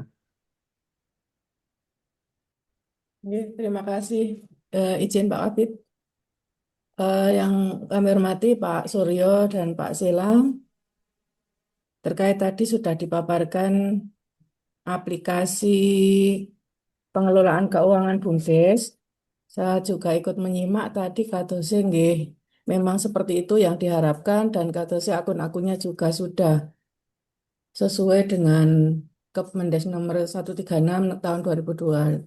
Oke, terima kasih. Izin Pak Kabit. Yang kami hormati Pak Suryo dan Pak Silang, terkait tadi sudah dipaparkan aplikasi pengelolaan keuangan BUMDes. Saya juga ikut menyimak tadi katose nggih. Memang seperti itu yang diharapkan dan katose akun-akunnya juga sudah sesuai dengan Kepmendes nomor 136 tahun 2022.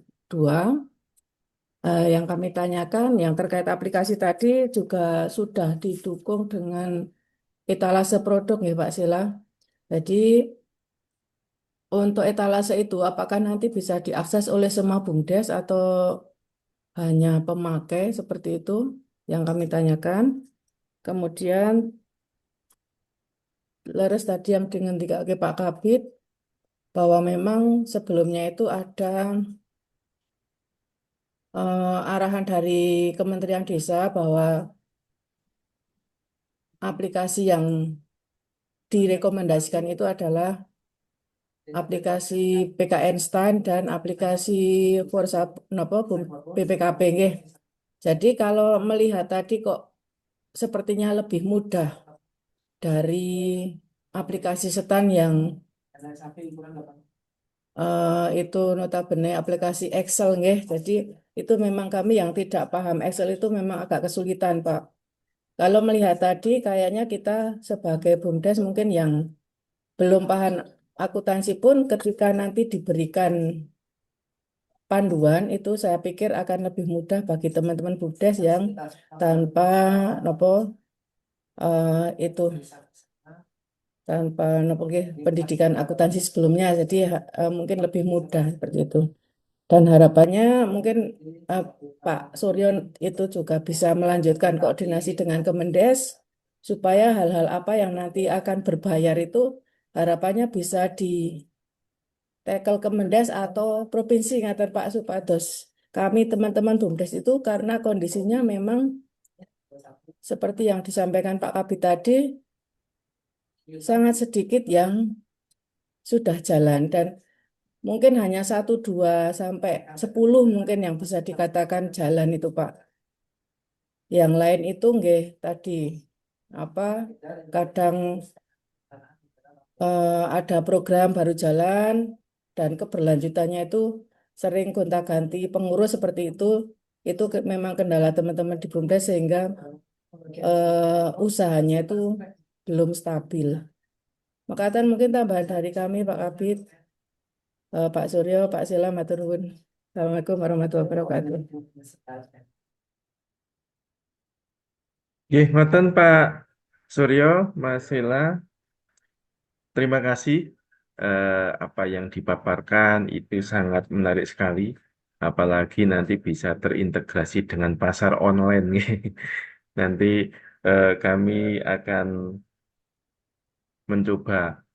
Yang kami tanyakan yang terkait aplikasi tadi juga sudah didukung dengan etalase produk ya Pak Sila. Jadi untuk etalase itu apakah nanti bisa diakses oleh semua BUMDes atau hanya pemakai seperti itu yang kami tanyakan. Kemudian leres tadi yang dengan ke Pak Kabit bahwa memang sebelumnya itu ada arahan dari Kementerian Desa bahwa aplikasi yang direkomendasikan itu adalah aplikasi PKN Stan dan aplikasi Forsa napa BPKB nggih. Jadi kalau melihat tadi kok sepertinya lebih mudah dari aplikasi Stan yang itu notabene aplikasi Excel nggih. Jadi itu memang kami yang tidak paham Excel itu memang agak kesulitan, Pak. Kalau melihat tadi kayaknya kita sebagai BUMDes mungkin yang belum paham akuntansi pun ketika nanti diberikan panduan itu saya pikir akan lebih mudah bagi teman-teman BUMDes yang tanpa nopo itu tanpa nopo nggih, pendidikan akuntansi sebelumnya. Jadi mungkin lebih mudah seperti itu. Dan harapannya mungkin eh, Pak Suryo itu juga bisa melanjutkan koordinasi dengan Kemendes supaya hal-hal apa yang nanti akan berbayar itu harapannya bisa di tackle Kemendes atau provinsi ngatur Pak Supados. Kami teman-teman BUMDes itu karena kondisinya memang seperti yang disampaikan Pak Kabit tadi sangat sedikit yang sudah jalan dan mungkin hanya 1, 2 sampai 10 mungkin yang bisa dikatakan jalan itu Pak. Yang lain itu nggih tadi apa kadang ada program baru jalan dan keberlanjutannya itu sering gonta-ganti pengurus seperti itu. Itu memang kendala teman-teman di BUMDes sehingga usahanya itu belum stabil. Makatan mungkin tambahan dari kami Pak Kabit, Pak Suryo, Pak Sila, matur nuwun. Assalamualaikum warahmatullahi wabarakatuh. Nggih, ngoten Pak Suryo, Mas Sela, terima kasih. Apa yang dipaparkan itu sangat menarik sekali. Apalagi nanti bisa terintegrasi dengan pasar online. Nanti kami akan mencoba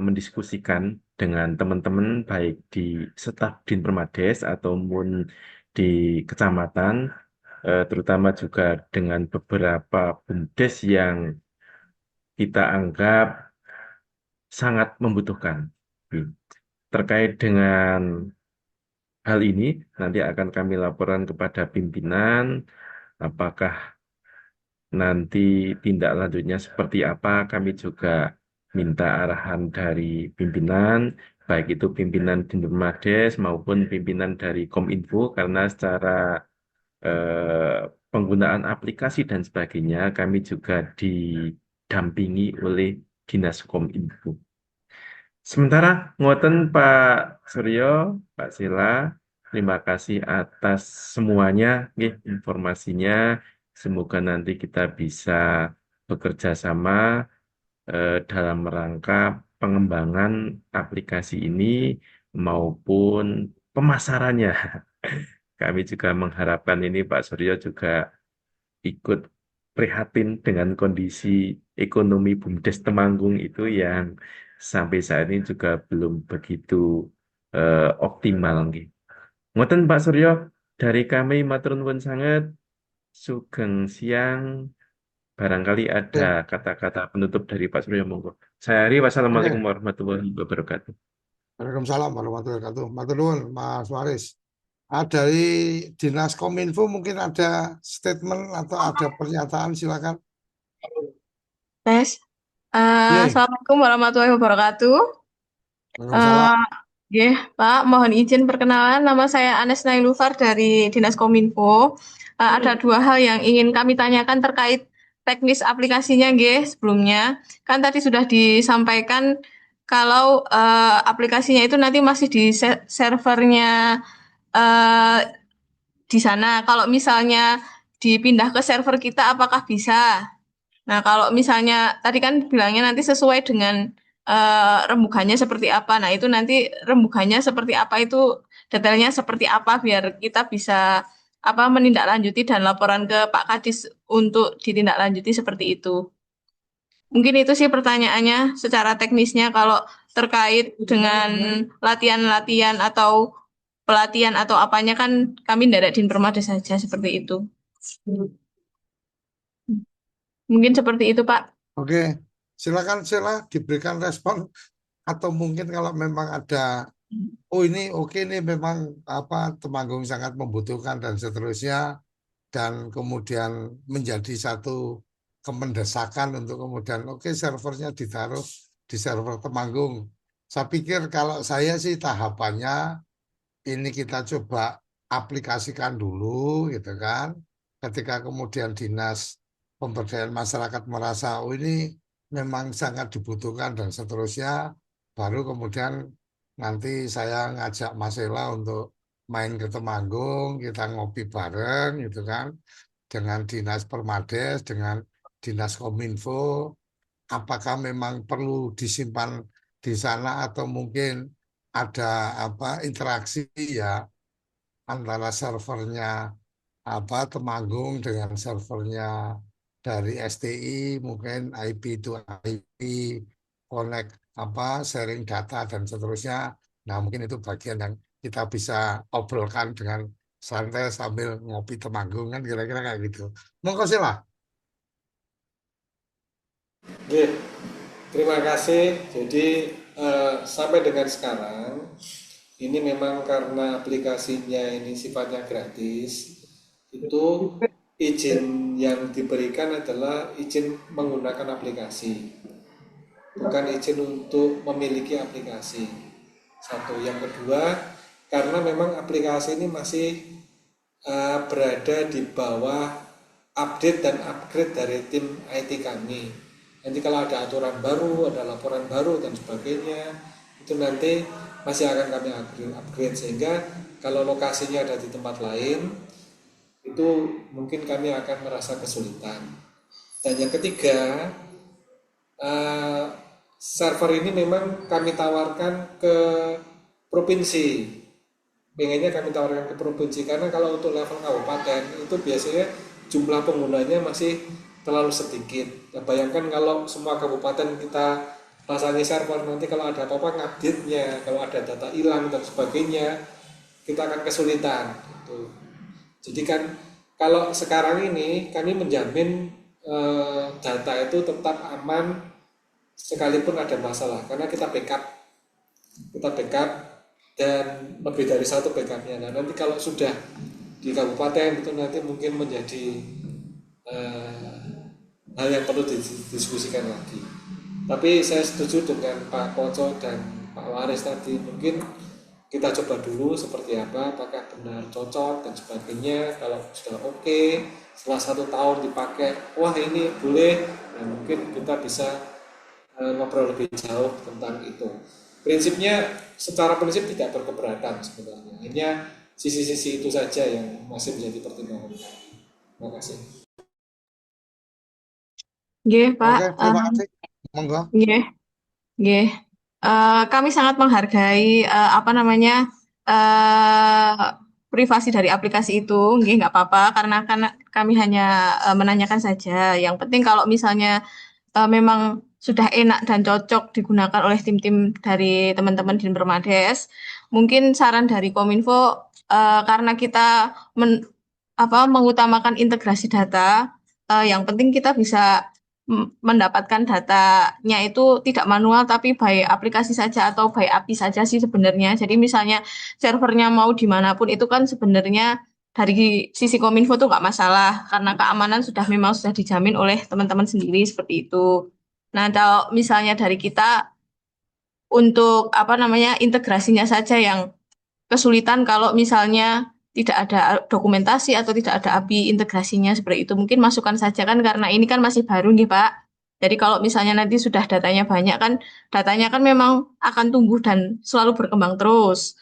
mendiskusikan dengan teman-teman baik di staf Dinpermades ataupun di kecamatan, terutama juga dengan beberapa BUMDes yang kita anggap sangat membutuhkan. Terkait dengan hal ini, nanti akan kami laporkan kepada pimpinan, apakah nanti tindak lanjutnya seperti apa, kami juga minta arahan dari pimpinan, baik itu pimpinan Dinpermades maupun pimpinan dari Kominfo, karena secara penggunaan aplikasi dan sebagainya, kami juga didampingi oleh Dinas Kominfo. Sementara ngoten Pak Suryo, Pak Sila, terima kasih atas semuanya, nggih, informasinya. Semoga nanti kita bisa bekerja sama dalam rangka pengembangan aplikasi ini maupun pemasarannya. Kami juga mengharapkan ini Pak Suryo juga ikut prihatin dengan kondisi ekonomi BUMDes Temanggung itu yang sampai saat ini juga belum begitu optimal nggih. Ngoten Pak Suryo, dari kami matur nuwun sangat, sugeng siang. Barangkali ada Oke, kata-kata penutup dari Pak Suryo monggo. Saya Ari, wassalamualaikum oke. warahmatullahi wabarakatuh. Waalaikumsalam warahmatullahi wabarakatuh. Matur nuwun, Mas Waris. Dari Dinas Kominfo mungkin ada statement atau ada pernyataan, silakan. Tes. Ye, Assalamualaikum warahmatullahi wabarakatuh. Waalaikumsalam. Nggih, Pak, mohon izin perkenalan. Nama saya Anes Nailufar dari Dinas Kominfo. Ada dua hal yang ingin kami tanyakan terkait teknis aplikasinya, nggih. Sebelumnya, kan tadi sudah disampaikan kalau aplikasinya itu nanti masih di servernya eh, di sana. Kalau misalnya dipindah ke server kita, apakah bisa? Nah, kalau misalnya tadi kan bilangnya nanti sesuai dengan rembugannya seperti apa. Nah, itu nanti rembugannya seperti apa itu detailnya seperti apa biar kita bisa apa menindaklanjuti dan laporan ke Pak Kadis untuk ditindaklanjuti seperti itu. Mungkin itu sih pertanyaannya secara teknisnya kalau terkait dengan latihan-latihan atau pelatihan atau apanya kan kami dari Dinpermades saja seperti itu. Mungkin seperti itu, Pak. Oke, silakan diberikan respon atau mungkin kalau memang ada oh ini oke ini memang apa Temanggung sangat membutuhkan dan seterusnya dan kemudian menjadi satu kemendesakan untuk kemudian oke servernya ditaruh di server Temanggung. Saya pikir kalau saya sih tahapannya ini kita coba aplikasikan dulu gitu kan. Ketika kemudian Dinas Pemberdayaan Masyarakat merasa oh ini memang sangat dibutuhkan dan seterusnya, baru kemudian nanti saya ngajak Mas Ela untuk main ke Temanggung, kita ngopi bareng gitu kan, dengan Dinas Permades, dengan Dinas Kominfo, apakah memang perlu disimpan di sana atau mungkin ada apa interaksi ya antara servernya apa Temanggung dengan servernya dari STI mungkin IP to IP connect apa sharing data dan seterusnya. Nah, mungkin itu bagian yang kita bisa obrolkan dengan santai sambil ngopi Temanggung kan kira-kira kayak gitu. Monggo lah. Oke, terima kasih. Jadi sampai dengan sekarang ini memang karena aplikasinya ini sifatnya gratis, itu izin yang diberikan adalah izin menggunakan aplikasi, bukan izin untuk memiliki aplikasi. Satu, yang kedua, karena memang aplikasi ini masih berada di bawah update dan upgrade dari tim IT kami. Nanti kalau ada aturan baru, ada laporan baru dan sebagainya, itu nanti masih akan kami upgrade sehingga kalau lokasinya ada di tempat lain, itu mungkin kami akan merasa kesulitan. Dan yang ketiga, eh, server ini memang kami tawarkan ke provinsi. Pengennya kami tawarkan ke provinsi karena kalau untuk level kabupaten itu biasanya jumlah penggunanya masih terlalu sedikit. Ya, bayangkan kalau semua kabupaten kita pasangi server, nanti kalau ada apa-apa ngupdate-nya, kalau ada data hilang dan sebagainya, kita akan kesulitan. Gitu. Jadi kan kalau sekarang ini kami menjamin data itu tetap aman sekalipun ada masalah karena kita backup dan lebih dari satu backupnya. Nah nanti kalau sudah di kabupaten itu nanti mungkin menjadi hal yang perlu didiskusikan lagi. Tapi saya setuju dengan Pak Koco dan Pak Waris tadi, mungkin kita coba dulu seperti apa, apakah benar cocok dan sebagainya. Kalau sudah oke, setelah 1 tahun dipakai, wah ini boleh, nah mungkin kita bisa ngobrol lebih jauh tentang itu. Prinsipnya, secara prinsip tidak berkeberatan sebenarnya. Hanya sisi-sisi itu saja yang masih menjadi pertimbangan kami. Terima kasih. Nggih, Pak. Oke, terima kasih. Monggo. Nggih, nggih. Kami sangat menghargai apa namanya privasi dari aplikasi itu, nggih nggak apa-apa karena kan kami hanya menanyakan saja. Yang penting kalau misalnya memang sudah enak dan cocok digunakan oleh tim-tim dari teman-teman di Permades, mungkin saran dari Kominfo karena kita mengutamakan integrasi data, yang penting kita bisa mendapatkan datanya itu tidak manual tapi by aplikasi saja atau by API saja sih sebenarnya. Jadi misalnya servernya mau dimanapun itu kan sebenarnya dari sisi Kominfo tuh nggak masalah karena keamanan memang sudah dijamin oleh teman-teman sendiri seperti itu. Nah, kalau misalnya dari kita untuk apa namanya integrasinya saja yang kesulitan kalau misalnya tidak ada dokumentasi atau tidak ada API integrasinya seperti itu. Mungkin masukan saja kan karena ini kan masih baru nih Pak. Jadi kalau misalnya nanti sudah datanya banyak kan, datanya kan memang akan tumbuh dan selalu berkembang terus.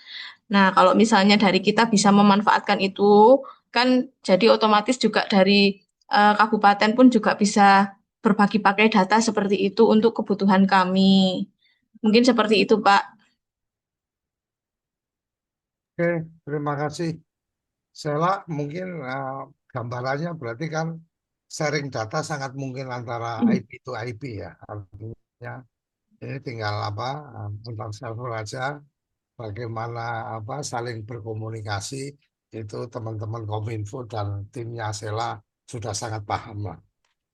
Nah, kalau misalnya dari kita bisa memanfaatkan itu, kan jadi otomatis juga dari kabupaten pun juga bisa berbagi pakai data seperti itu untuk kebutuhan kami. Mungkin seperti itu, Pak. Oke, terima kasih. Sela, mungkin gambarannya berarti kan sharing data sangat mungkin antara IP to IP ya. Artinya ini tinggal apa tentang server aja, bagaimana apa saling berkomunikasi itu teman-teman Kominfo dan timnya Sela sudah sangat paham lah.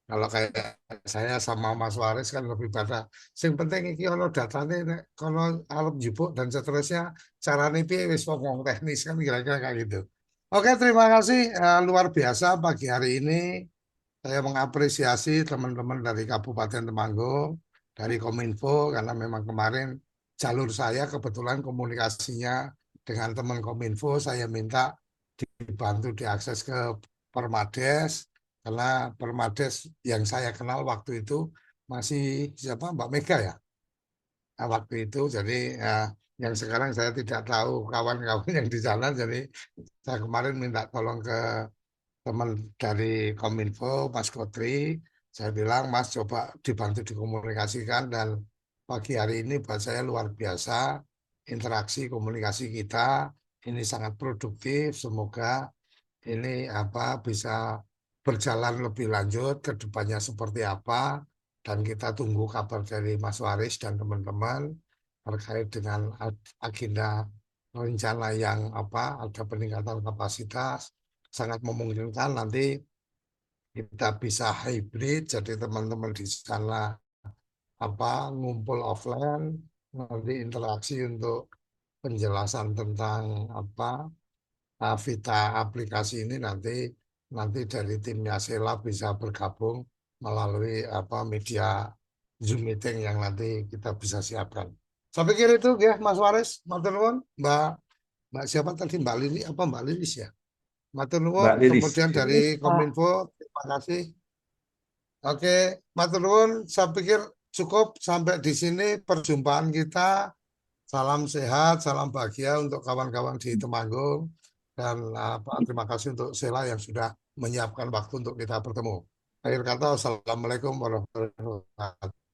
Kalau kayak saya sama Mas Waris kan lebih pada sing penting iki ono datane nek kono arep njupuk dan seterusnya carane piye wis ngomong teknis kan kira-kira kayak gitu. Oke, terima kasih luar biasa pagi hari ini saya mengapresiasi teman-teman dari Kabupaten Temanggung, dari Kominfo karena memang kemarin jalur saya kebetulan komunikasinya dengan teman Kominfo saya minta dibantu diakses ke Permades karena Permades yang saya kenal waktu itu masih siapa Mbak Mega ya. Nah, waktu itu jadi yang sekarang saya tidak tahu kawan-kawan yang di sana jadi saya kemarin minta tolong ke teman dari Kominfo Mas Kotri saya bilang Mas coba dibantu dikomunikasikan dan pagi hari ini buat saya luar biasa interaksi komunikasi kita ini sangat produktif semoga ini apa bisa berjalan lebih lanjut ke depannya seperti apa dan kita tunggu kabar dari Mas Waris dan teman-teman terkait dengan agenda rencana yang apa ada peningkatan kapasitas sangat memungkinkan nanti kita bisa hybrid jadi teman-teman di sana apa ngumpul offline nanti interaksi untuk penjelasan tentang apa Vita aplikasi ini nanti dari timnya Sela bisa bergabung melalui apa media Zoom meeting yang nanti kita bisa siapkan. Saya pikir itu ya Mas Waris, matur nuwun, Mbak siapa tadi Mbak Lili apa Mbak Lilis ya? Matur nuwun, Mbak Lilis. kemudian dari Kominfo, terima kasih. Oke, matur nuwun, saya pikir cukup sampai di sini perjumpaan kita. Salam sehat, salam bahagia untuk kawan-kawan di Temanggung. Dan terima kasih untuk Sheila yang sudah menyiapkan waktu untuk kita bertemu. Akhir kata, Assalamualaikum warahmatullahi wabarakatuh.